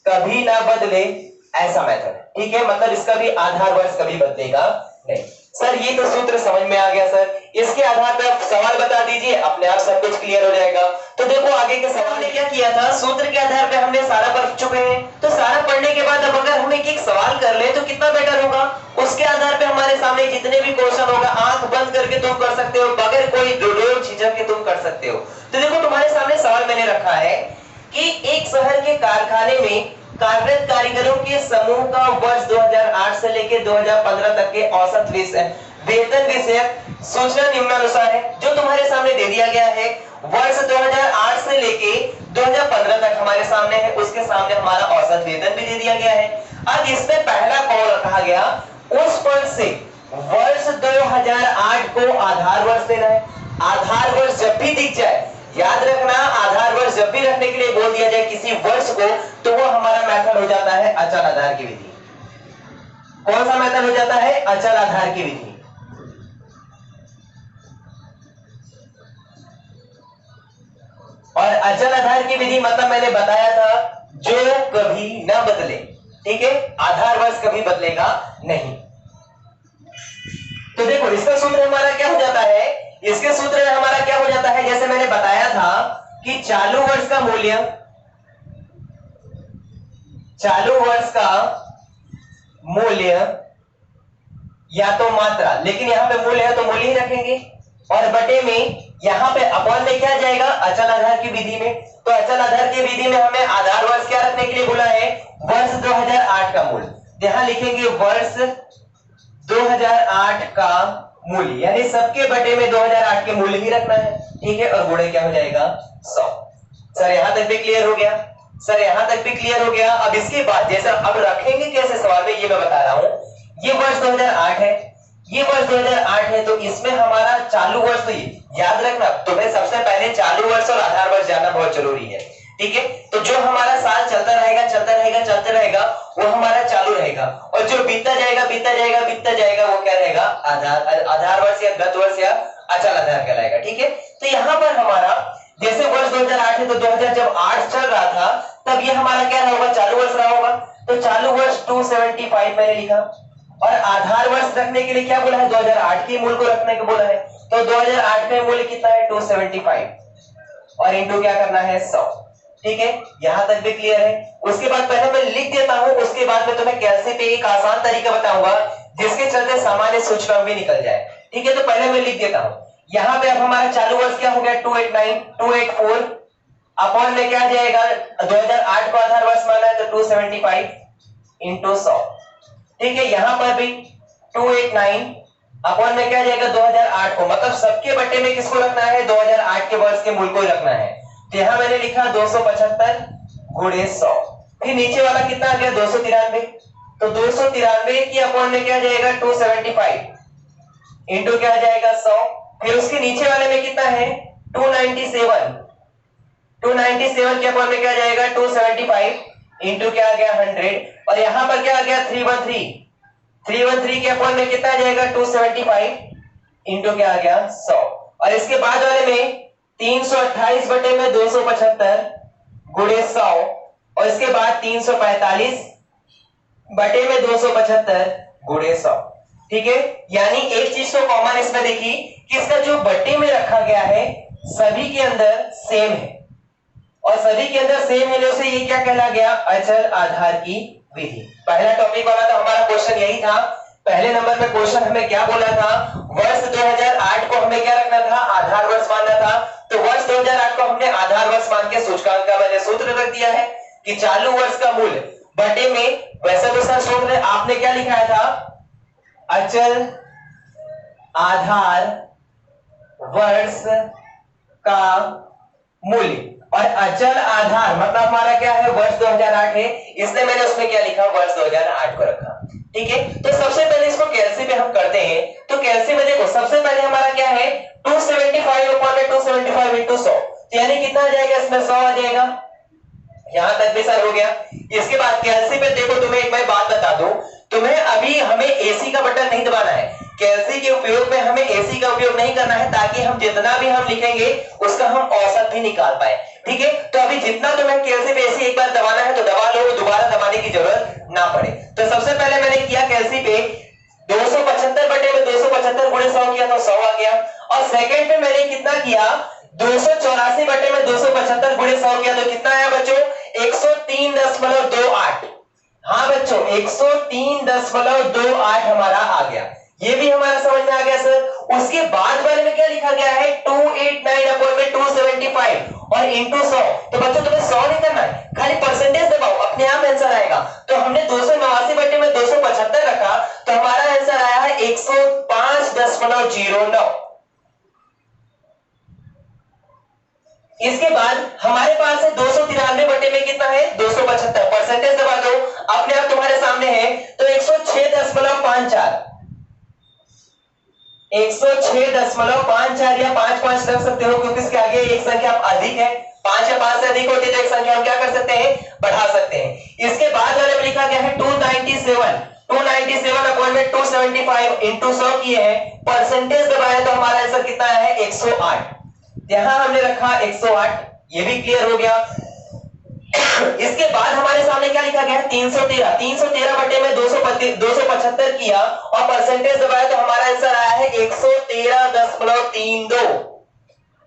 कभी ना बदले ऐसा मेथड। ठीक है, मतलब इसका भी आधार वर्ष कभी बदलेगा नहीं। सर ये तो सूत्र समझ में आ गया सर, इसके आधार पर आप सवाल बता दीजिए, अपने आप सब कुछ क्लियर हो जाएगा। तो देखो आगे के सवाल ने क्या किया था, सूत्र के आधार पे हमने सारा पढ़ चुके हैं। तो सारा पढ़ने के बाद अब अगर हम एक सवाल कर ले तो कितना बेटर होगा। उसके आधार पे हमारे सामने जितने भी क्वेश्चन होगा आंख बंद करके तुम कर सकते हो, बगैर कोई डोडोल झिझक के तुम कर सकते हो। तो देखो तुम्हारे सामने सवाल मैंने रखा है कि एक शहर के कारखाने में कार्यरत कारीगरों के समूह का वर्ष 2008 से लेकर 2015 तक के औसत वेतन विषयक सूचना निम्नानुसार है। जो तुम्हारे सामने दे दिया गया है वर्ष 2008 से लेके 2015 तक हमारे सामने है, उसके सामने हमारा औसत वेतन भी दे दिया गया है। अब इसमें पहला कॉल रखा गया उस पर से वर्ष 2008 को आधार वर्ष देना है। आधार वर्ष जब भी दिख जाए, याद रखना, आधार वर्ष जब भी रखने के लिए बोल दिया जाए किसी वर्ष को, तो वो हमारा मेथड हो जाता है अचल आधार की विधि। कौन सा मेथड हो जाता है? अचल आधार की विधि। और अचल आधार की विधि मतलब मैंने बताया था जो कभी न बदले। ठीक है, आधार वर्ष कभी बदलेगा नहीं। तो देखो इसका सूत्र हमारा क्या हो जाता है, इसके सूत्र में हमारा क्या हो जाता है, जैसे मैंने बताया था कि चालू वर्ष का मूल्य, चालू वर्ष का मूल्य या तो मात्रा, लेकिन यहां पे मूल्य है तो मूल्य ही रखेंगे, और बटे में यहां पे अपॉन में क्या जाएगा अचल आधार की विधि में। तो अचल आधार की विधि में हमें आधार वर्ष क्या रखने के लिए बोला है, वर्ष 2008 का मूल्य। यहां लिखेंगे वर्ष 2008 का मूल्य, यानी सबके बटे में 2008 के मूल्य ही रखना है। ठीक है, और गुणे क्या हो जाएगा 100। सर यहां तक भी क्लियर हो गया? सर यहां तक भी क्लियर हो गया। अब इसके बाद जैसा अब रखेंगे कैसे सवाल में, ये मैं बता रहा हूं। ये वर्ष 2008 है, ये वर्ष 2008 है, तो इसमें हमारा चालू वर्ष, तो याद रखना तुम्हें सबसे पहले चालू वर्ष और आधार वर्ष जानना बहुत जरूरी है। ठीक है, तो जो हमारा साल चलता रहेगा चलता रहेगा चलता रहेगा वो हमारा चालू रहेगा, और जो बीतता जाएगा बीतता जाएगा बीतता जाएगा वो क्या रहेगा, आधार वर्ष या गत वर्ष या अचल आधार कहलाएगा। ठीक है, तो यहां पर हमारा जैसे वर्ष 2008 है तो 2000 जब 8 चल रहा था तब ये हमारा क्या रहा होगा, चालू वर्ष रहा होगा। तो चालू वर्ष 275 मैंने लिखा, और आधार वर्ष रखने के लिए क्या बोला है, 2008 के मूल्य को रखने को बोला है। तो 2008 का मूल्य कितना है 275, और इंटू क्या करना है 100। ठीक है, यहां तक भी क्लियर है। उसके बाद पहले मैं लिख देता हूं, उसके बाद मैं तुम्हें कैसे पे एक आसान तरीका बताऊंगा जिसके चलते सामान्य सूचकांक भी निकल जाए। ठीक है, तो पहले मैं लिख देता हूं। यहां पे अब हमारा चालू वर्ष क्या हो गया 289 284, अपॉन में क्या जाएगा 2008 को आधार वर्ष माना है तो 275 इंटू 100। ठीक है, यहां पर भी 289 अपॉन में क्या जाएगा 2008 को, मतलब सबके बट्टे में किसको रखना है, 2008 के वर्ष के मूल्य को रखना है। तो यहां मैंने लिखा 275 गुणे 100। फिर नीचे वाला कितना आ गया 293, तो 293 की अपॉन में क्या जाएगा 275 इंटू क्या जाएगा 100। फिर उसके नीचे वाले में कितना है 297, 297 के अपॉन में क्या जाएगा 275 इंटू क्या आ गया 100, और यहां पर क्या आ गया 313, 313 के अपॉन में कितना आ जाएगा 275 इंटू क्या आ गया 100, और इसके बाद वाले में 328 बटे में 275 गुणे 100, और इसके बाद 345 बटे में 275 गुणे 100। ठीक है, यानी एक चीज तो कॉमन इसमें देखी कि इसका जो बट्टे में रखा गया है सभी के अंदर सेम है, और सभी के अंदर सेम है से ये क्या कहला गया, अचल आधार की विधि। पहला टॉपिक वाला तो हमारा क्वेश्चन यही था। पहले नंबर में क्वेश्चन हमें क्या बोला था, वर्ष 2008 को हमें क्या रखना था, आधार वर्ष मानना था। तो वर्ष 2008 को हमने आधार वर्ष मान के सूचकांक का मैंने सूत्र रख दिया है कि चालू वर्ष का मूल्य बटे में, वैसे तो सर सूत्र आपने क्या लिखा था, अचल आधार वर्ष का मूल्य। और अचल आधार मतलब हमारा क्या है, वर्ष 2008 है, इसलिए मैंने उसमें क्या लिखा, वर्ष 2008 को रखा। ठीक है, तो सबसे पहले इसको कैलसी पे हम करते हैं। तो कैलसी में देखो सबसे पहले हमारा क्या है, 275 अपॉन में 275 इंटू 100, यानी कितना आ जाएगा, इसमें 100 आ जाएगा। यहां तक भी सर हो गया। इसके बाद कैलसी पे देखो, तुम्हें एक मैं बात बता दूं, तुम्हें अभी हमें एसी का बटन नहीं दबाना है। कैलसी के उपयोग में हमें एसी का उपयोग नहीं करना है, ताकि हम जितना भी हम लिखेंगे उसका हम औसत भी निकाल पाए। ठीक है, तो अभी जितना तुम्हें कैलसी पे एसी एक बार दबाना है तो दबा लो, दोबारा दबाने की जरूरत ना पड़े। तो सबसे पहले मैंने किया कैलसी पे 275 बटे में 275 गुणे 100 किया तो 100 आ गया। और सेकंड पे मैंने कितना किया, 284 बटे में 275 गुणे 100 किया तो कितना आया बच्चों, 103.28। हाँ बच्चों, 103.28 हमारा आ गया। ये भी हमारा समझ में आ गया सर। उसके बाद वाले में क्या लिखा गया है, 289 अपॉन में 275 और इंटू 100। तो बच्चों तुम्हें 100 नहीं करना है, खाली परसेंटेज दबाओ, अपने आप आंसर आएगा। तो हमने 289 बटे में 275 रखा, तो हमारा आंसर आया है 105.09। इसके बाद हमारे पास है 293 बटे में कितना है, 275, परसेंटेज दबा दो, अपने आप तुम्हारे सामने है। तो 106.54, 106.54 या 5 रख सकते हो, क्योंकि इसके आगे एक संख्या अधिक है, 5 या 5 से अधिक होती है तो एक संख्या हम क्या कर सकते हैं, बढ़ा सकते हैं। इसके बाद वाले में लिखा गया है 297 अपॉन में 275 इंटू 100 किए हैं, परसेंटेज दबाया तो हमारा आंसर कितना है, 108। यहां हमने रखा 108, ये भी क्लियर हो गया। इसके बाद हमारे सामने क्या लिखा गया है, 313 बटे में 275 किया और परसेंटेज दबाया तो हमारा आंसर आया है 113.32,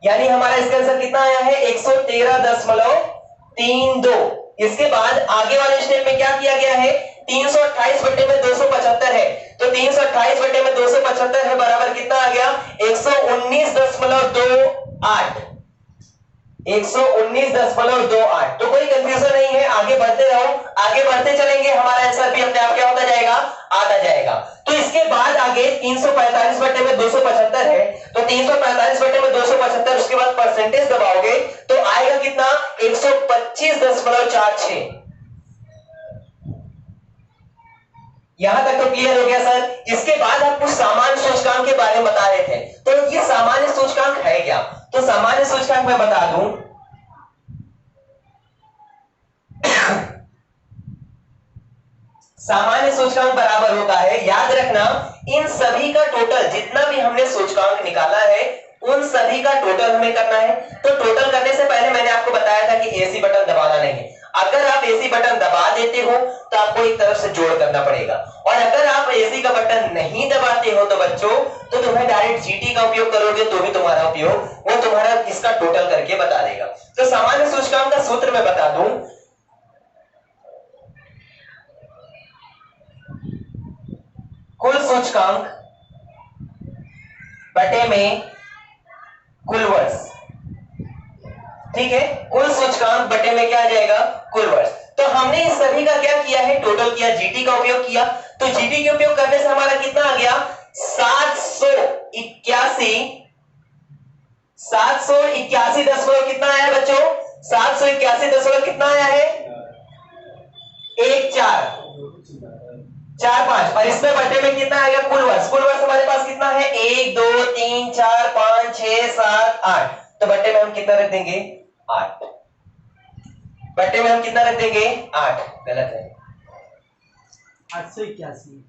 यानी हमारा इसका आंसर कितना आया है, 113.32। इसके बाद आगे वाले स्टेप में क्या किया गया है, 328 बटे में 275 है, तो 328 बटे में 275 है बराबर कितना आ गया, 119.28, 119.28। तो कोई कंफ्यूजन नहीं है, आगे बढ़ते रहो, आगे बढ़ते चलेंगे, हमारा आंसर भी अपने आप क्या होता जाएगा, आता जाएगा। तो इसके बाद आगे 345 बटे में 275 है, तो 345 बटे में 275, उसके बाद परसेंटेज दबाओगे तो आएगा कितना, 125.46। यहां तक तो क्लियर हो गया सर। इसके बाद हम कुछ सामान्य सूचकांक के बारे में बता रहे थे, तो ये सामान्य सूचकांक है क्या, तो सामान्य सूचकांक मैं बता दूं, सामान्य सूचकांक बराबर होता है, याद रखना, इन सभी का टोटल, जितना भी हमने सूचकांक निकाला है उन सभी का टोटल हमें करना है। तो टोटल करने से पहले मैंने आपको बताया था कि एसी बटन दबाना नहीं है। अगर आप एसी बटन दबा देते हो तो आपको एक तरफ से जोड़ करना पड़ेगा, और अगर आप एसी का बटन नहीं दबाते हो तो बच्चों, तो तुम्हें डायरेक्ट जीटी का उपयोग करोगे तो भी तुम्हारा उपयोग, वो तुम्हारा इसका टोटल करके बता देगा। तो सामान्य सूचकांक का सूत्र मैं बता दूं, कुल सूचकांक बटे में कुल वर्ष। ठीक है, कुल सूचकांक बटे में क्या आ जाएगा, कुल वर्ष। तो हमने इस सभी का क्या किया है, टोटल किया, जीटी का उपयोग किया। तो जीटी के उपयोग करने से हमारा कितना आ गया, 781 दशमलव कितना आया बच्चों, 781 दशमलव कितना आया है, 1445, और इसमें बटे में कितना आएगा, कुल वर्ष। कुल वर्ष हमारे पास कितना है, 1 2 3 4 5 6 7 8, तो बटे में हम कितना रख देंगे, 8। बटे में हम कितना रख देंगे, 8, गलत है, 881।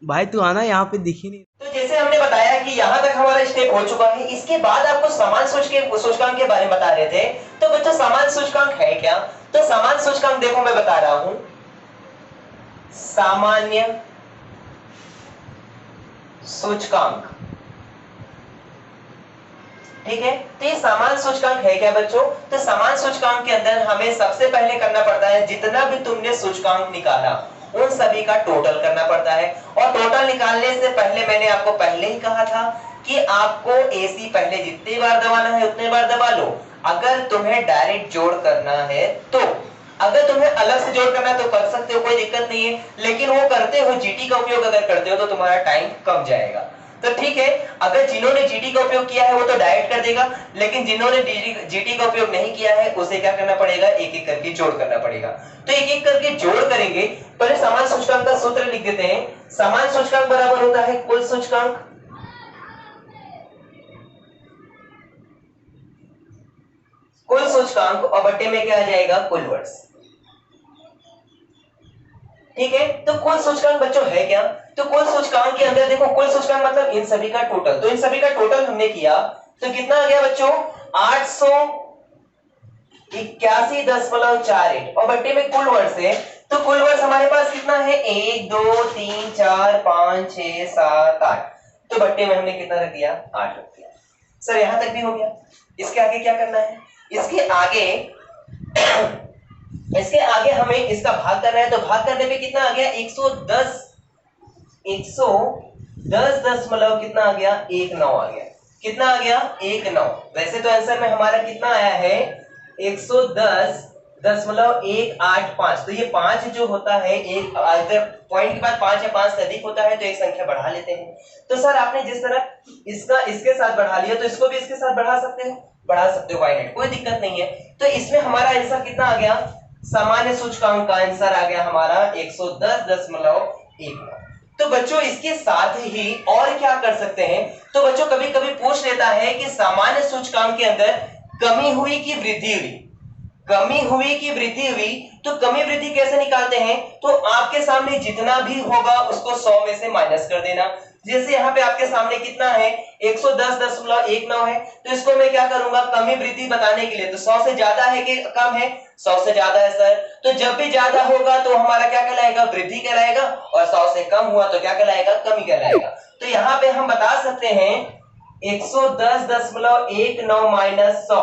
भाई तू आना, यहाँ पे दिखी नहीं। तो जैसे हमने बताया कि यहां तक हमारा स्टेप हो चुका है। इसके बाद आपको सामान्य सूचकांक के बारे में बता रहे थे। तो बच्चों सामान्य सूचकांक है क्या, तो सामान्य सूचकांक देखो मैं बता रहा हूं, सामान्य सूचकांक, ठीक है। तो ये सामान्य सूचकांक है क्या बच्चों, तो सामान्य सूचकांक के अंदर हमें सबसे पहले करना पड़ता है, जितना भी तुमने सूचकांक निकाला उन सभी का टोटल करना पड़ता है। और टोटल निकालने से पहले मैंने आपको पहले ही कहा था कि आपको एसी पहले जितनी बार दबाना है उतने बार दबा लो। अगर तुम्हें डायरेक्ट जोड़ करना है तो, अगर तुम्हें अलग से जोड़ करना है तो कर सकते हो, कोई दिक्कत नहीं है, लेकिन वो करते हो जीटी का उपयोग अगर करते हो तो तुम्हारा टाइम कम जाएगा। तो ठीक है, अगर जिन्होंने जीटी का उपयोग किया है वो तो डायरेक्ट कर देगा, लेकिन जिन्होंने जीटी का उपयोग नहीं किया है उसे क्या करना पड़ेगा, एक एक करके जोड़ करना पड़ेगा। तो एक एक करके जोड़ करेंगे। पहले समान सूचकांक का सूत्र लिख देते हैं। समान सूचकांक बराबर होता है कुल सूचकांक, कुल सूचकांक और बट्टे में क्या आ जाएगा, कुल वर्ष। ठीक है, तो कुल सूचकांक बच्चों है क्या, तो कुल सूचकांक के अंदर देखो, कुल सूचकांक मतलब इन सभी का टोटल, तो इन सभी का टोटल हमने किया तो कितना आ गया बच्चों, 881.48 और बट्टे में कुल वर्ष है, तो कुल वर्ष हमारे पास कितना है, 1 2 3 4 5 6 7 8, तो बट्टे में हमने कितना रख दिया, 8 रख दिया। सर यहां तक भी हो गया। इसके आगे क्या करना है, इसके आगे हमें इसका भाग करना है, तो भाग करने पे कितना आ गया, 110 कितना आ गया, 19 आ गया। कितना आ गया, 19। वैसे तो आंसर में हमारा कितना आया है, 110.185। तो ये 5 जो होता है, एक अगर पॉइंट के बाद 5 या 5 से अधिक होता है तो एक संख्या बढ़ा लेते हैं। तो सर आपने जिस तरह इसका इसके साथ बढ़ा लिया, तो इसको भी इसके साथ बढ़ा सकते हो, वाई नेट, कोई दिक्कत नहीं है। तो इसमें हमारा आंसर कितना आ गया, सामान्य सूचकांक का आंसर आ गया हमारा 110.19। तो बच्चों इसके साथ ही और क्या कर सकते हैं, तो बच्चों कभी कभी पूछ लेता है कि सामान्य सूचकांक के अंदर कमी हुई कि वृद्धि हुई, कमी हुई कि वृद्धि हुई, तो कमी वृद्धि कैसे निकालते हैं, तो आपके सामने जितना भी होगा उसको 100 में से माइनस कर देना। जैसे यहाँ पे आपके सामने कितना है, 110.19 है, तो इसको मैं क्या करूंगा, कमी वृद्धि बताने के लिए, तो 100 से ज्यादा है कि कम है, 100 से ज्यादा है सर, तो जब भी ज्यादा होगा तो हमारा क्या कहलाएगा, वृद्धि कहलाएगा, और 100 से कम हुआ तो क्या कहलाएगा, कमी कहलाएगा। तो यहाँ पे हम बता सकते हैं 110.19 माइनस 100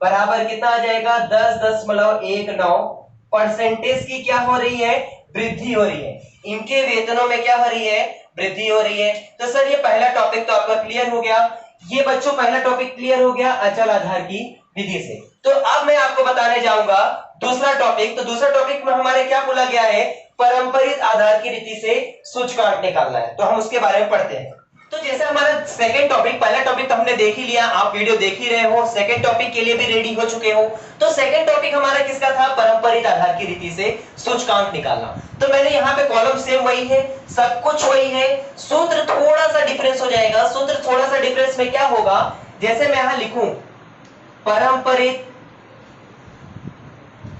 बराबर कितना आ जाएगा, 10.19। परसेंटेज की क्या हो रही है, वृद्धि हो रही है, इनके वेतनों में क्या हो रही है, वृद्धि हो रही है। तो सर ये पहला टॉपिक तो आपका क्लियर हो गया। ये बच्चों पहला टॉपिक क्लियर हो गया अचल आधार की विधि से। तो अब मैं आपको बताने जाऊंगा दूसरा टॉपिक। तो दूसरा टॉपिक में हमारे क्या बोला गया है, परंपरित आधार की रीति से सूचकांक निकालना है, तो हम उसके बारे में पढ़ते हैं। तो जैसे हमारा सेकंड टॉपिक, पहला टॉपिक तो हमने देख ही लिया, आप वीडियो देख ही रहे हो, सेकंड टॉपिक के लिए भी रेडी हो चुके हो। तो सेकंड टॉपिक हमारा किसका था, परंपरित आधार की रीति से सूचकांक निकालना। तो मैंने यहाँ पे कॉलम सेम वही है, सब कुछ वही है, सूत्र थोड़ा सा डिफरेंस हो जाएगा। सूत्र थोड़ा सा डिफरेंस में क्या होगा, जैसे मैं यहां लिखूं परंपरित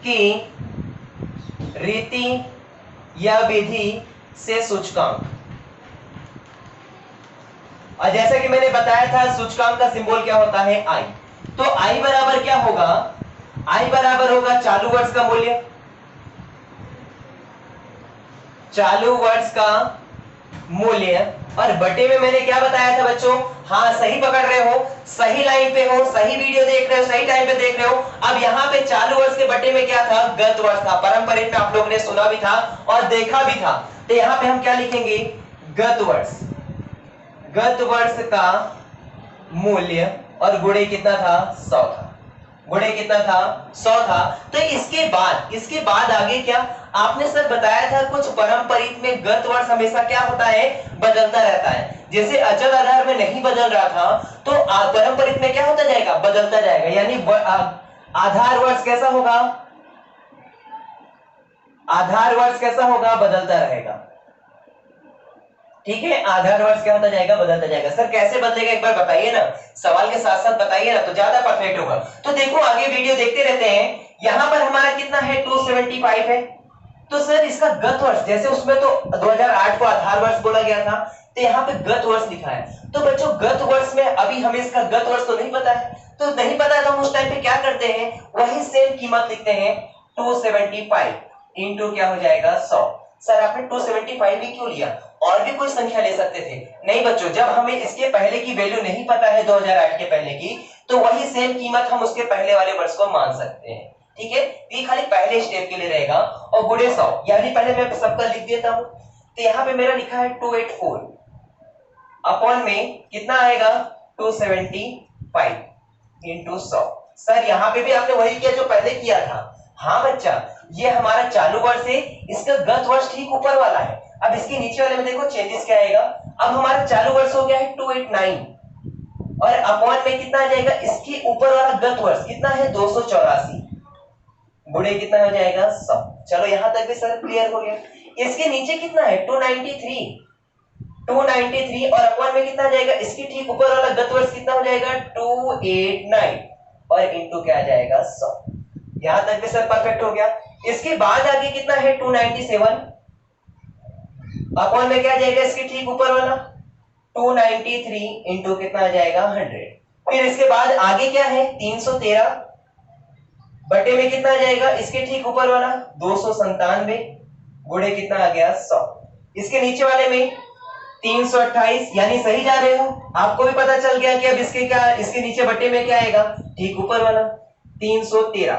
की रीति या विधि से सूचकांक, और जैसा कि मैंने बताया था सूचकांक का सिंबल क्या होता है, आई। तो आई बराबर क्या होगा, आई बराबर होगा चालू वर्ष का मूल्य, चालू वर्ष का मूल्य, और बटे में मैंने क्या बताया था बच्चों, हाँ सही पकड़ रहे हो, सही लाइन पे हो, सही वीडियो देख रहे हो, सही टाइम पे देख रहे हो। अब यहाँ पे चालू वर्ष के बटे में क्या था, गत वर्ष था। परंपरित में आप लोगों ने सुना भी था और देखा भी था। तो यहाँ पे हम क्या लिखेंगे, गत वर्ष, गत वर्ष का मूल्य, और गुणे कितना था, 100 था, गुणे कितना था, 100 था। तो इसके बाद आगे क्या आपने सर बताया था, कुछ परंपरित में गत वर्ष हमेशा क्या होता है, बदलता रहता है। जैसे अचल आधार में नहीं बदल रहा था, तो परंपरित में क्या होता जाएगा, बदलता जाएगा, यानी आधार वर्ष कैसा होगा, आधार वर्ष कैसा होगा, बदलता रहेगा। ठीक है, आधार वर्ष क्या होता जाएगा, बदलता जाएगा। सर कैसे बदलेगा एक बार बताइए ना, सवाल के साथ साथ बताइए ना, तो ज्यादा परफेक्ट होगा। तो देखो आगे वीडियो देखते रहते हैं। यहां पर हमारा कितना है, 275 है। तो सर इसका गत वर्ष, जैसे उसमें तो 2008 को आधार वर्ष बोला गया था, तो यहाँ पे गत वर्ष लिखा है। तो बच्चों गत वर्ष में अभी हमें इसका गत वर्ष तो नहीं पता है, तो नहीं पता है तो हम उस टाइम पे क्या करते हैं, वही सेम कीमत लिखते हैं, 275 इंटू क्या हो जाएगा, 100। सर आपने 275 भी क्यों लिया, और भी कोई संख्या ले सकते थे। नहीं बच्चों, जब हमें इसके पहले की वैल्यू नहीं पता है 2008 के पहले की, तो वही सेम कीमत हम उसके पहले वाले वर्ष को मान सकते हैं। ठीक है, ये खाली पहले स्टेप के लिए रहेगा। और गुणे 100, यानी पहले मैं सबका लिख देता हूं। तो यहाँ पे मेरा लिखा है 284 अपॉन में कितना आएगा, 275 इंटू 100। सर यहाँ पे भी आपने वही किया जो पहले किया था। हाँ बच्चा, ये हमारा चालू वर्ष है, इसका गत वर्ष ठीक ऊपर वाला है। अब इसके नीचे वाले में देखो चेंजेस क्या आएगा। अब हमारा चालू वर्ष हो गया है 289 और अपॉन में कितना आ जाएगा, इसके ऊपर वाला गत वर्ष कितना है 284, गुणे कितना हो जाएगा 100। चलो यहां तक भी सर क्लियर हो गया। इसके नीचे कितना है 293 और अपॉन में कितना आ जाएगा, इसके ठीक ऊपर वाला गत वर्ष कितना हो जाएगा 289 और इनटू क्या आ जाएगा 100। यहां तक भी सर परफेक्ट हो गया। इसके बाद आगे कितना है 297 अपॉन में क्या आ जाएगा, इसके ठीक ऊपर वाला 293 इंटू कितना आ जाएगा 100। फिर इसके बाद आगे क्या है 313 बटे में कितना आ जाएगा, इसके ठीक ऊपर वाला 297 गुणे कितना आ गया 100। इसके नीचे वाले में 328, यानी सही जा रहे हो, आपको भी पता चल गया कि अब इसके क्या, इसके नीचे बटे में क्या आएगा, ठीक ऊपर वाला 313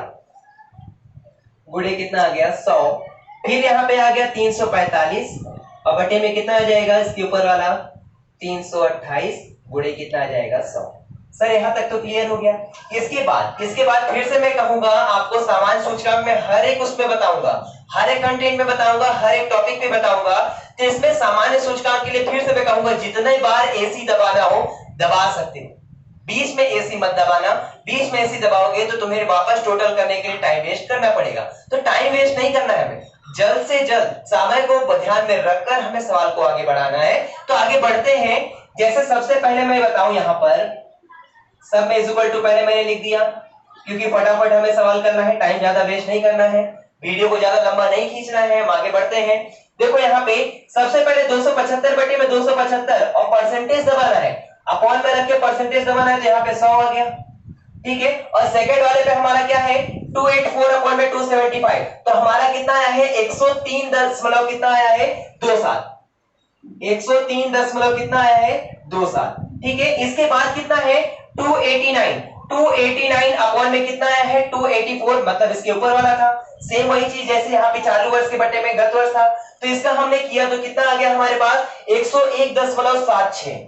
गुणे कितना आ गया 100। फिर यहां पे आ गया 345 और बटे में कितना आ जाएगा, इसके ऊपर वाला 328 गुणे कितना आ जाएगा 100। सर यहां तक तो क्लियर हो गया। इसके बाद फिर से मैं कहूंगा आपको सामान्य सूचकांक में हर एक उसमें बताऊंगा, हर एक कंटेंट में बताऊंगा, हर एक टॉपिक पे बताऊंगा। तो इसमें सामान्य सूचकांक के लिए फिर से मैं कहूंगा जितने बार एसी दबाना हो दबा सकते हो, बीच में एसी मत दबाना। बीच में एसी दबाओगे तो तुम्हें वापस टोटल करने के लिए टाइम वेस्ट करना पड़ेगा। तो टाइम वेस्ट नहीं करना है, हमें जल्द से जल्द समय को ध्यान में रखकर हमें सवाल को आगे बढ़ाना है। तो आगे बढ़ते हैं। जैसे सबसे पहले मैं बताऊं, यहां पर सब में इक्वल टू पहले मैंने लिख दिया क्योंकि फटाफट हमें सवाल करना है, टाइम ज्यादा वेस्ट नहीं करना है, वीडियो को ज्यादा लंबा नहीं खींचना है। हम आगे बढ़ते हैं। देखो यहाँ पे सबसे पहले 275 बटे में 275 और परसेंटेज दबाना है, अपॉन में रख के परसेंटेज दबाना है, तो यहाँ पे 100 आ गया, ठीक है। और सेकंड वाले पे हमारा क्या है 284 अपॉन में 275, तो हमारा कितना आया है 103 दशमलव कितना आया है 27, 103 दशमलव कितना आया है 27, ठीक है। इसके बाद कितना है 289 अपॉन में कितना आया है 284, मतलब इसके ऊपर वाला था। सेम वही चीज जैसे यहाँ पे चालू वर्ष के बटे में गत वर्ष था, तो इसका हमने किया तो कितना आ गया हमारे पास 101.76,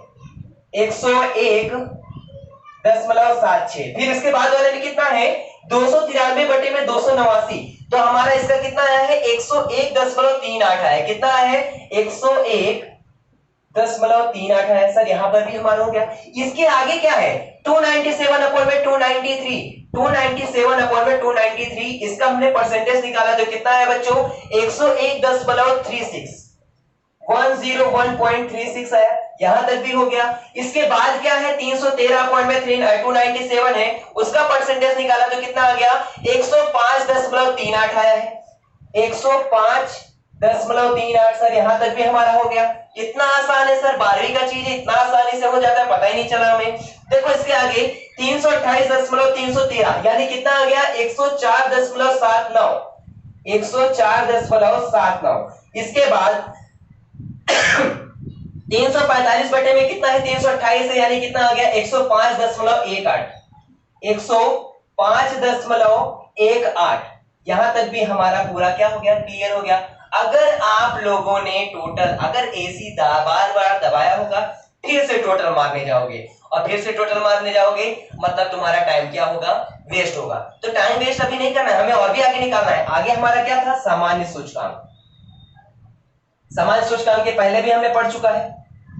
101.76। फिर इसके बाद वाले में कितना है 293 बटे में 289, तो हमारा इसका कितना आया है 101.38 आया। कितना आया है 101.38 है। सर यहां पर भी हमारा हो गया। इसके आगे क्या है 297 अपॉन में 293, 297 अपॉन में 293, इसका हमने परसेंटेज निकाला तो कितना है बच्चों 101.36, 101.36 आया। यहां तक भी हो गया। इसके बाद क्या है 313 अपॉन में 297 है, उसका परसेंटेज निकाला तो कितना आ गया 105.38 आया है, 105.38। सर यहां तक भी हमारा हो गया। इतना आसान है सर, 12वीं का चीज है, इतना आसानी से हो जाता है, पता ही नहीं चला हमें। देखो इसके आगे 328.313 यानी कितना आ गया 104.79, 104.79। इसके बाद 345 बटे में कितना है 328 है, यानी कितना आ गया 105.18, 105.18। यहां तक भी हमारा पूरा क्या हो गया, क्लियर हो गया। अगर आप लोगों ने टोटल अगर एसी बार बार दबाया होगा, फिर से टोटल मारने जाओगे और फिर से टोटल मारने जाओगे, मतलब तुम्हारा टाइम क्या होगा, वेस्ट होगा। तो टाइम वेस्ट अभी नहीं करना है, हमें और भी आगे निकालना है। आगे हमारा क्या था सामान्य सूचकांक। सामान्य सूचकांक के पहले भी हमने पढ़ चुका है।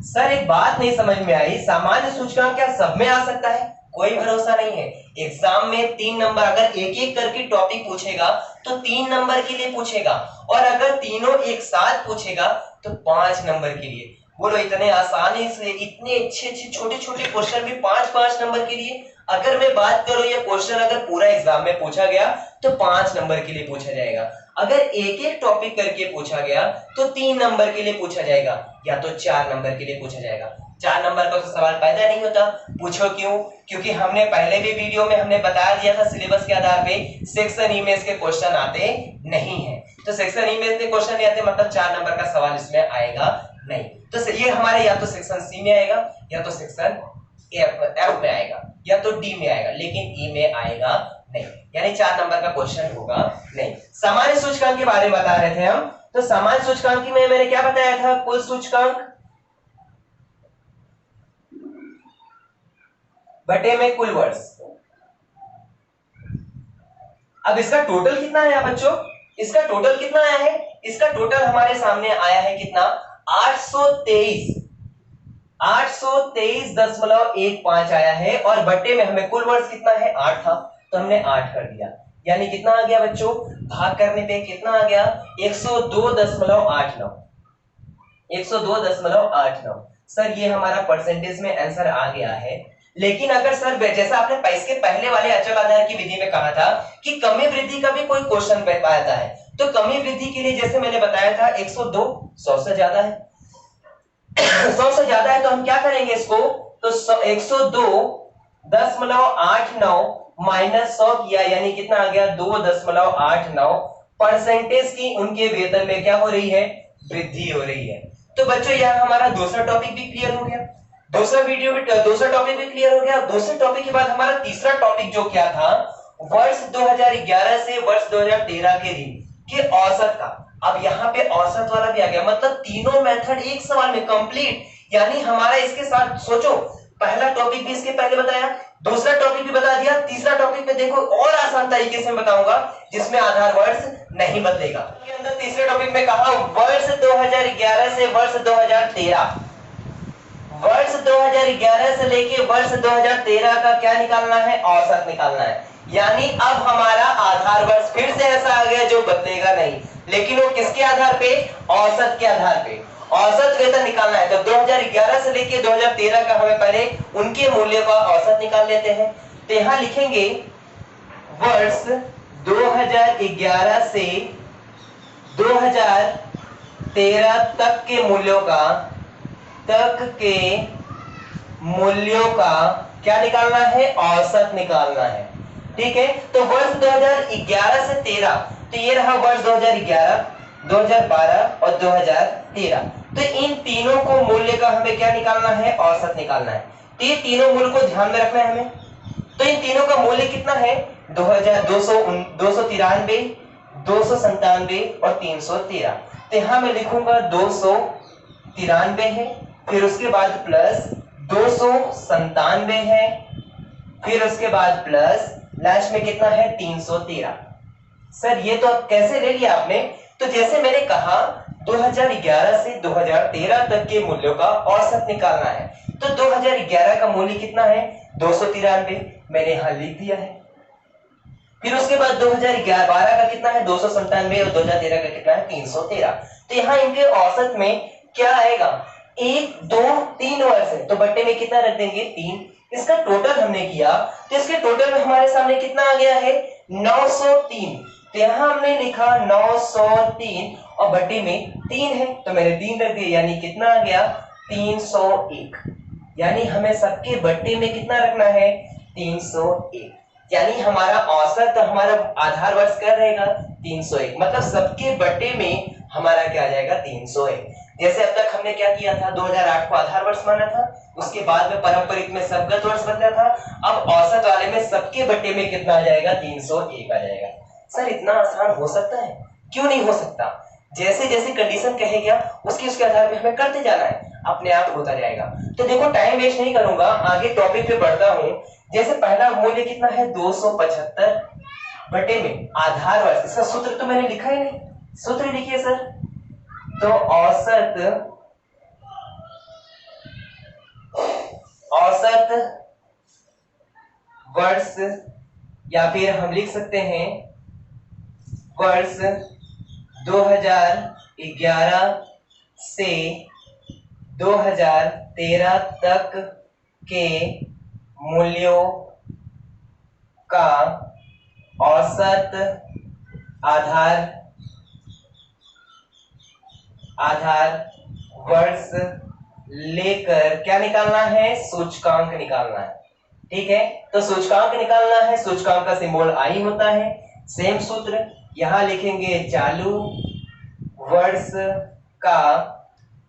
सर एक बात नहीं समझ में आई, सामान्य सूचकांक क्या सब में आ सकता है? कोई भरोसा नहीं है। एग्जाम में 3 नंबर अगर एक एक करके टॉपिक पूछेगा तो 3 नंबर के लिए पूछेगा, और अगर तीनों एक साथ पूछेगा तो 5 नंबर के लिए। बोलो इतने आसानी से इतने अच्छे अच्छे छोटे छोटे क्वेश्चन भी 5-5 नंबर के लिए। अगर मैं बात करूं ये क्वेश्चन अगर पूरा एग्जाम में पूछा गया तो 5 नंबर के लिए पूछा जाएगा। अगर एक एक टॉपिक करके पूछा गया तो 3 नंबर के लिए पूछा जाएगा, या तो 4 नंबर के लिए पूछा जाएगा। 4 नंबर का तो सवाल पैदा नहीं होता। पूछो क्यों? क्योंकि हमने पहले भी वीडियो में हमने बता दिया था सिलेबस के आधार पे सेक्शन इमेज के क्वेश्चन आते नहीं है। तो सेक्शन इमेज के क्वेश्चन नहीं आते, मतलब 4 नंबर का सवाल इसमें आएगा नहीं। तो ये हमारे या तो सेक्शन सी में आएगा, या तो सेक्शन एफ में आएगा, या तो डी में आएगा, लेकिन ई में आएगा नहीं। यानी 4 नंबर का क्वेश्चन होगा नहीं। सामान्य सूचकांक के बारे में बता रहे थे हम। तो सामान्य सूचकांक में मैंने क्या बताया था, कुल सूचकांक बटे में कुल वर्ष। अब इसका टोटल कितना है बच्चों, इसका टोटल कितना आया है? इसका टोटल हमारे सामने आया है कितना? 823.15 आया है और बट्टे में हमें कुल वर्ड्स कितना है? 8 था, तो हमने 8 कर दिया। यानी कितना आ गया बच्चों? भाग करने पे कितना आ गया? 102.89। 102.89। सर ये हमारा परसेंटेज में आंसर आ गया है। लेकिन अगर सर जैसा आपने इसके पहले वाले अचल आधार की विधि में कहा था कि कमी वृद्धि का भी कोई क्वेश्चन आता है, तो कमी वृद्धि के लिए जैसे मैंने बताया था 102 100 से ज्यादा है 100 से ज्यादा है, तो हम क्या करेंगे इसको? तो 102.89 माइनस 100 किया, यानी कितना आ गया? 2.89 परसेंटेज की उनके वेतन में क्या हो रही है? वृद्धि हो रही है। तो बच्चों यह हमारा दूसरा टॉपिक भी क्लियर हो गया, दूसरा टॉपिक भी क्लियर हो गया। दूसरे टॉपिक के बाद हमारा तीसरा टॉपिक जो क्या था? वर्ष 2011 से वर्ष 2013 के दिन के औसत का। अब यहाँ पे औसत वाला भी आ गया, मतलब तीनों मेथड एक सवाल में कंप्लीट। यानी हमारा इसके साथ सोचो, पहला टॉपिक भी इसके पहले बताया, दूसरा टॉपिक भी बता दिया, तीसरा टॉपिक पे देखो और आसान तरीके से बताऊंगा जिसमें आधार वर्ष नहीं बदलेगा। के अंदर तीसरे टॉपिक में कहा वर्ष 2011 से वर्ष 2013, वर्ष 2011 से लेके वर्ष 2013 का क्या निकालना है? औसत निकालना है। यानी अब हमारा आधार वर्ष फिर से ऐसा आ गया जो बदलेगा नहीं, लेकिन वो किसके आधार पे? औसत के आधार पे औसत वेतन निकालना है। तो 2011 से लेके 2013 का हमें पहले उनके मूल्य का औसत निकाल लेते हैं। तो यहां लिखेंगे वर्ष 2011 से 2013 तक के मूल्यों का क्या निकालना है? औसत निकालना है। ठीक है, तो वर्ष 2011 से 13, तो ये रहा वर्ष 2011, 2012 और 2013। तो इन तीनों को मूल्य का हमें क्या निकालना है? औसत निकालना है। तो ये तीनों मूल्य को ध्यान में रखना है हमें। तो इन तीनों का मूल्य कितना है? 293, 297 और 313। तो यहां मैं लिखूंगा 293 है, फिर उसके बाद प्लस 297 है, फिर उसके बाद प्लस लास्ट में कितना है? 313। सर ये तो कैसे ले लिया आपने? तो जैसे मैंने कहा 2011 से 2013 तक के मूल्यों का औसत निकालना है। तो 2011 का मूल्य कितना है? 293, मैंने यहां लिख दिया है। फिर उसके बाद 2012 का कितना है? 297 और 2013 का कितना है? 313। तो यहां इनके औसत में क्या आएगा? 1 2 3 वर्ष है, तो बट्टे में कितना रख देंगे? 3। इसका टोटल हमने किया तो इसके टोटल में हमारे सामने कितना आ गया है? 903। तो यहां हमने लिखा 903 और बट्टे में 3 है, तो मैंने 3 रख दिया, यानी कितना आ गया? 301। यानी हमें सबके बट्टे में कितना रखना है? 301। यानी हमारा औसत, हमारा आधार वर्ष क्या रहेगा? 301। मतलब सबके बट्टे में हमारा क्या आ जाएगा? 301। जैसे अब तक हमने क्या किया था? 2008 को आधार वर्ष माना था, उसके बाद में पारंपरिक में सबगत वर्ष बदला था, अब औसत वाले में सबके बट्टे में कितना आ जाएगा? 301 आ जाएगा। सर इतना आसान हो सकता है? क्यों नहीं हो सकता? जैसे जैसे कंडीशन कहेगा उसके आधार पे हमें करते जाना है, अपने आप होता जाएगा। तो देखो टाइम वेस्ट नहीं करूंगा, आगे टॉपिक पे बढ़ता हूं। जैसे पहला मूल्य कितना है? 275 बटे में आधार वर्ष। इसका सूत्र तो मैंने लिखा ही नहीं, सूत्र लिखिए सर। तो औसत वर्ष, या फिर हम लिख सकते हैं वर्ष 2011 से 2013 तक के मूल्यों का औसत आधार वर्ष लेकर क्या निकालना है? सूचकांक निकालना है। ठीक है, तो सूचकांक निकालना है, सूचकांक का सिंबल आई होता है। सेम सूत्र यहां लिखेंगे, चालू वर्ष का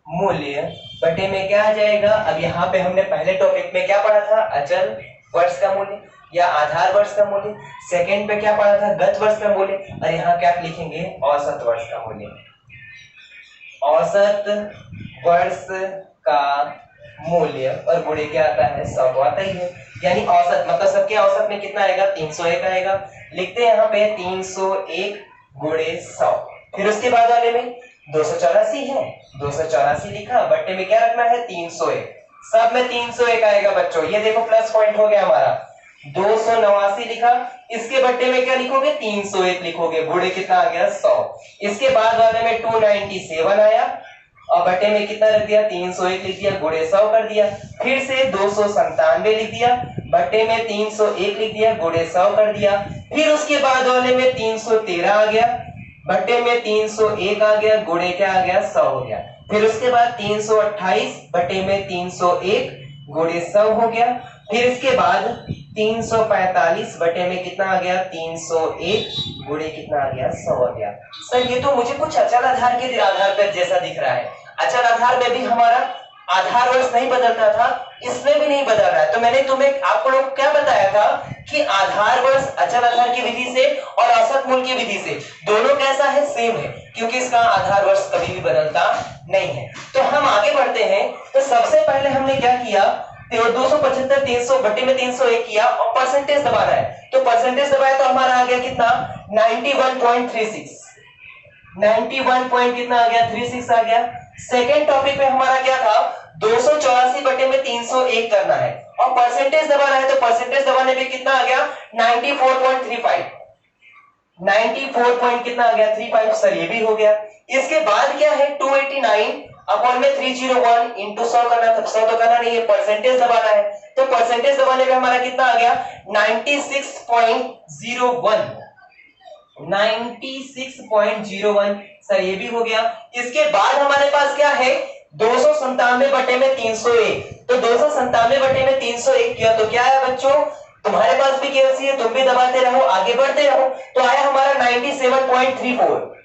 मूल्य बटे में क्या आ जाएगा? अब यहाँ पे हमने पहले टॉपिक में क्या पढ़ा था? अचल वर्ष का मूल्य या आधार वर्ष का मूल्य। सेकंड पे क्या पढ़ा था? गत वर्ष का मूल्य। और यहाँ क्या लिखेंगे? औसत वर्ष का मूल्य। औसत वर्ष का मूल्य और गुणे क्या आता है? 100 तो आता ही है। यानी औसत मतलब सबके औसत में कितना आएगा? 301 आएगा। लिखते हैं यहाँ पे 301 गुणे 100। फिर उसके बाद वाले में 284 है, 284 लिखा, बट्टे में क्या रखना है 301, सब में 301 आएगा बच्चों। ये देखो प्लस पॉइंट हो गया हमारा। 289 लिखा, इसके बट्टे में क्या लिखोगे 301 लिखोगे, गुणे कितना आ गया 100। इसके बाद वाले में 297 आया और बटे में कितना रख दिया 301 लिख दिया, गुणे 100 कर दिया। फिर से 297 लिख दिया, बटे में 301 लिख दिया, गुणे 100 कर दिया। फिर उसके बाद वाले में 313 आ गया, बटे में 301 आ गया, गुणे क्या आ गया 100 हो गया। फिर उसके बाद 328 बटे में 301 गुणे 100 हो गया। फिर इसके बाद 345 बटे में कितना आ गया 301 गुणे कितना आ गया 100 आ गया। सर ये तो मुझे कुछ अचल आधार के आधार पर जैसा दिख रहा है। अचल आधार में भी हमारा आधार वर्ष नहीं बदलता था, इसमें भी नहीं बदल रहा है। तो मैंने तुम्हें आपको लोग क्या बताया था कि आधार वर्ष अचल आधार की विधि से और औसत मूल की विधि से दोनों कैसा है सेम है, क्योंकि इसका आधार वर्ष कभी भी बदलता नहीं है। तो हम आगे बढ़ते हैं। तो सबसे पहले हमने क्या किया, 275 300 बटे में 301 किया और परसेंटेज दबाना है। तो परसेंटेज दबाया तो हमारा आ गया कितना 91.36, 91 पॉइंट कितना आ गया 36 आ गया। सेकेंड टॉपिक में हमारा क्या था 284 बटे में 301 करना है और परसेंटेज दबाना है। तो परसेंटेज दबाने पे कितना आ गया 94.35, 94 पॉइंट कितना आ गया 35। सर ये भी हो गया। इसके बाद क्या है 289 अपॉन में 301 इंटू 100 करना था, 100 तो करना नहीं है, परसेंटेज दबाना है। तो परसेंटेज दबाने पे हमारा कितना आ गया 96.01, 96.01। सर ये भी हो गया। इसके बाद हमारे पास क्या है 297 बटे में 301। तो 297 बटे में 301 किया तो क्या है बच्चों, तुम्हारे पास भी केएलसी है, तुम भी दबाते रहो, आगे बढ़ते रहो। तो आया हमारा 97.34,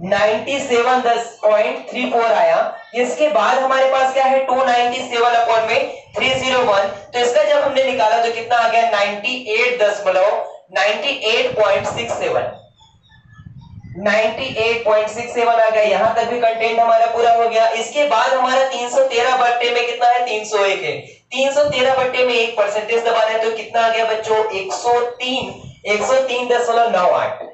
97.34 आया। इसके बाद हमारे पास क्या है 297 अपॉन में 301। तो इसका जब हमने निकाला तो कितना आ गया 98.67 आ गया। यहां तक भी कंटेंट हमारा पूरा हो गया। इसके बाद हमारा 313 बट्टे में कितना है 301 है, 313 बट्टे में 1 परसेंटेज दबाना है। तो कितना आ गया बच्चों 103.98,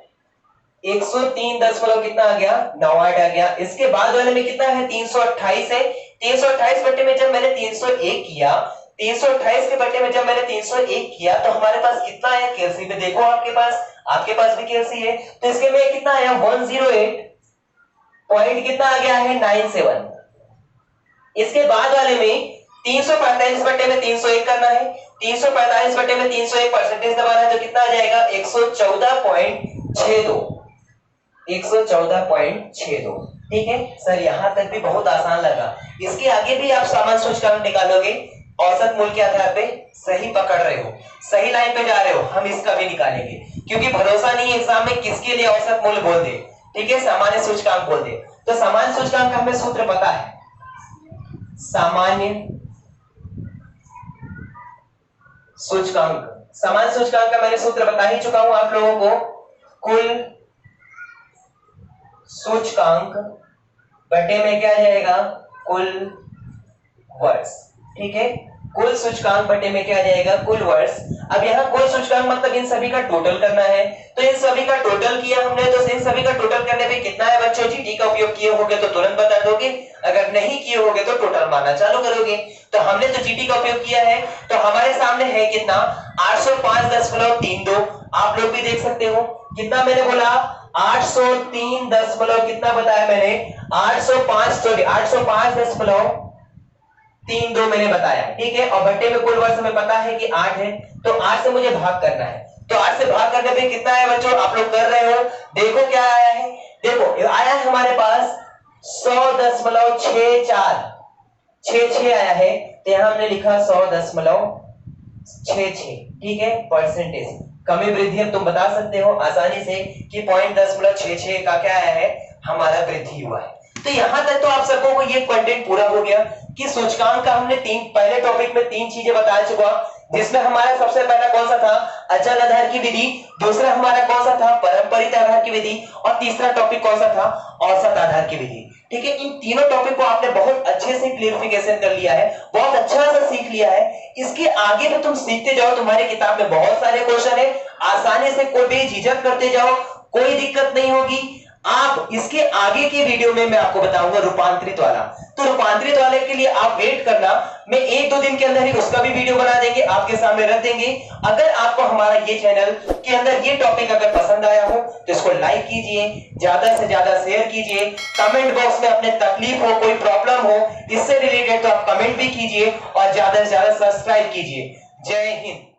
103 कितना आ गया 98 आ गया। इसके बाद वाले में कितना है 328 है, 328 बट्टे में जब मैंने 301 किया, 328 के बट्टे में जब मैंने 301 किया तो हमारे पास कितना है केएलसी में देखो, आपके पास भी केएलसी है। तो इसके में कितना आया 108 पॉइंट कितना आ गया है 97। इसके बाद वाले में 345 बट्टे में 301 करना है, 345 बट्टे में 301 परसेंटेज दबाना है। तो कितना आ जाएगा 114.62, 114.62। ठीक है सर, यहां तक भी बहुत आसान लगा। इसके आगे भी आप सामान्य सूचकांक निकालोगे, औसत मूल्य के आधार पे सही पकड़ रहे हो, सही लाइन पे जा रहे हो, हम इसका भी निकालेंगे, क्योंकि भरोसा नहीं एग्जाम में किसके लिए औसत मूल्य बोल दे, ठीक है, सामान्य सूचकांक बोल दे। तो सामान्य सूचकांक का हमें सूत्र पता है, सामान्य सूचकांक, सामान्य सूचकांक का मैंने सूत्र बता ही चुका हूं आप लोगों को, कुल सूचकांक बटे में क्या जाएगा कुल वर्ष। ठीक है, कुल सूचकांक बटे में क्या जाएगा कुल वर्ष। अब यहाँ कुल सूचकांक मतलब इन सभी का टोटल करना है। तो इन सभी का टोटल किया हमने, तो इन सभी का टोटल करने पे कितना है बच्चों, जीटी का उपयोग किए होगे तो तुरंत बता दोगे, अगर नहीं किए होगे तो टोटल मानना चालू करोगे। तो हमने तो जीटी का उपयोग किया है, तो हमारे सामने है कितना 805.32। आप लोग भी देख सकते हो कितना मैंने बोला 803 कितना बताया मैंने 805.32 मैंने बताया। ठीक है, और बट्टे में कुल वर्ष हमें पता है कि 8 है, तो 8 से मुझे भाग करना है। तो 8 से भाग करने पे कितना है बच्चों, आप लोग कर रहे हो, देखो क्या आया है, देखो आया है हमारे पास 100.64 आया है। तो यहां हमने लिखा 100.66। ठीक है, परसेंटेज कमी वृद्धि अब तुम बता सकते हो आसानी से कि 0.66 का क्या आया है हमारा वृद्धि हुआ है। तो यहां तक तो आप सबको को ये कंटेंट पूरा हो गया कि सूचकांक का हमने पहले टॉपिक में 3 चीजें बता चुका, जिसमें हमारा सबसे पहला कौन सा था अचल आधार की विधि, दूसरा हमारा कौन सा था पारंपरिक आधार की विधि, और तीसरा टॉपिक कौन सा था औसत आधार की विधि। ठीक है, इन तीनों टॉपिक को आपने बहुत अच्छे से क्लियरिफिकेशन कर लिया है, बहुत अच्छा सा सीख लिया है। इसके आगे भी तुम सीखते जाओ, तुम्हारी किताब में बहुत सारे क्वेश्चन है, आसानी से कोई भी झिझक करते जाओ, कोई दिक्कत नहीं होगी। आप इसके आगे के वीडियो में मैं आपको बताऊंगा रूपांतरित वाला। तो रूपांतरित वाले के लिए आप वेट करना, मैं 1-2 दिन के अंदर ही उसका भी वीडियो बना देंगे, आपके सामने रख देंगे। अगर आपको हमारा ये चैनल के अंदर ये टॉपिक अगर पसंद आया हो तो इसको लाइक कीजिए, ज्यादा से ज्यादा शेयर कीजिए, कमेंट बॉक्स में अपने तकलीफ हो, कोई प्रॉब्लम हो इससे रिलेटेड तो आप कमेंट भी कीजिए और ज्यादा से ज्यादा सब्सक्राइब कीजिए। जय हिंद।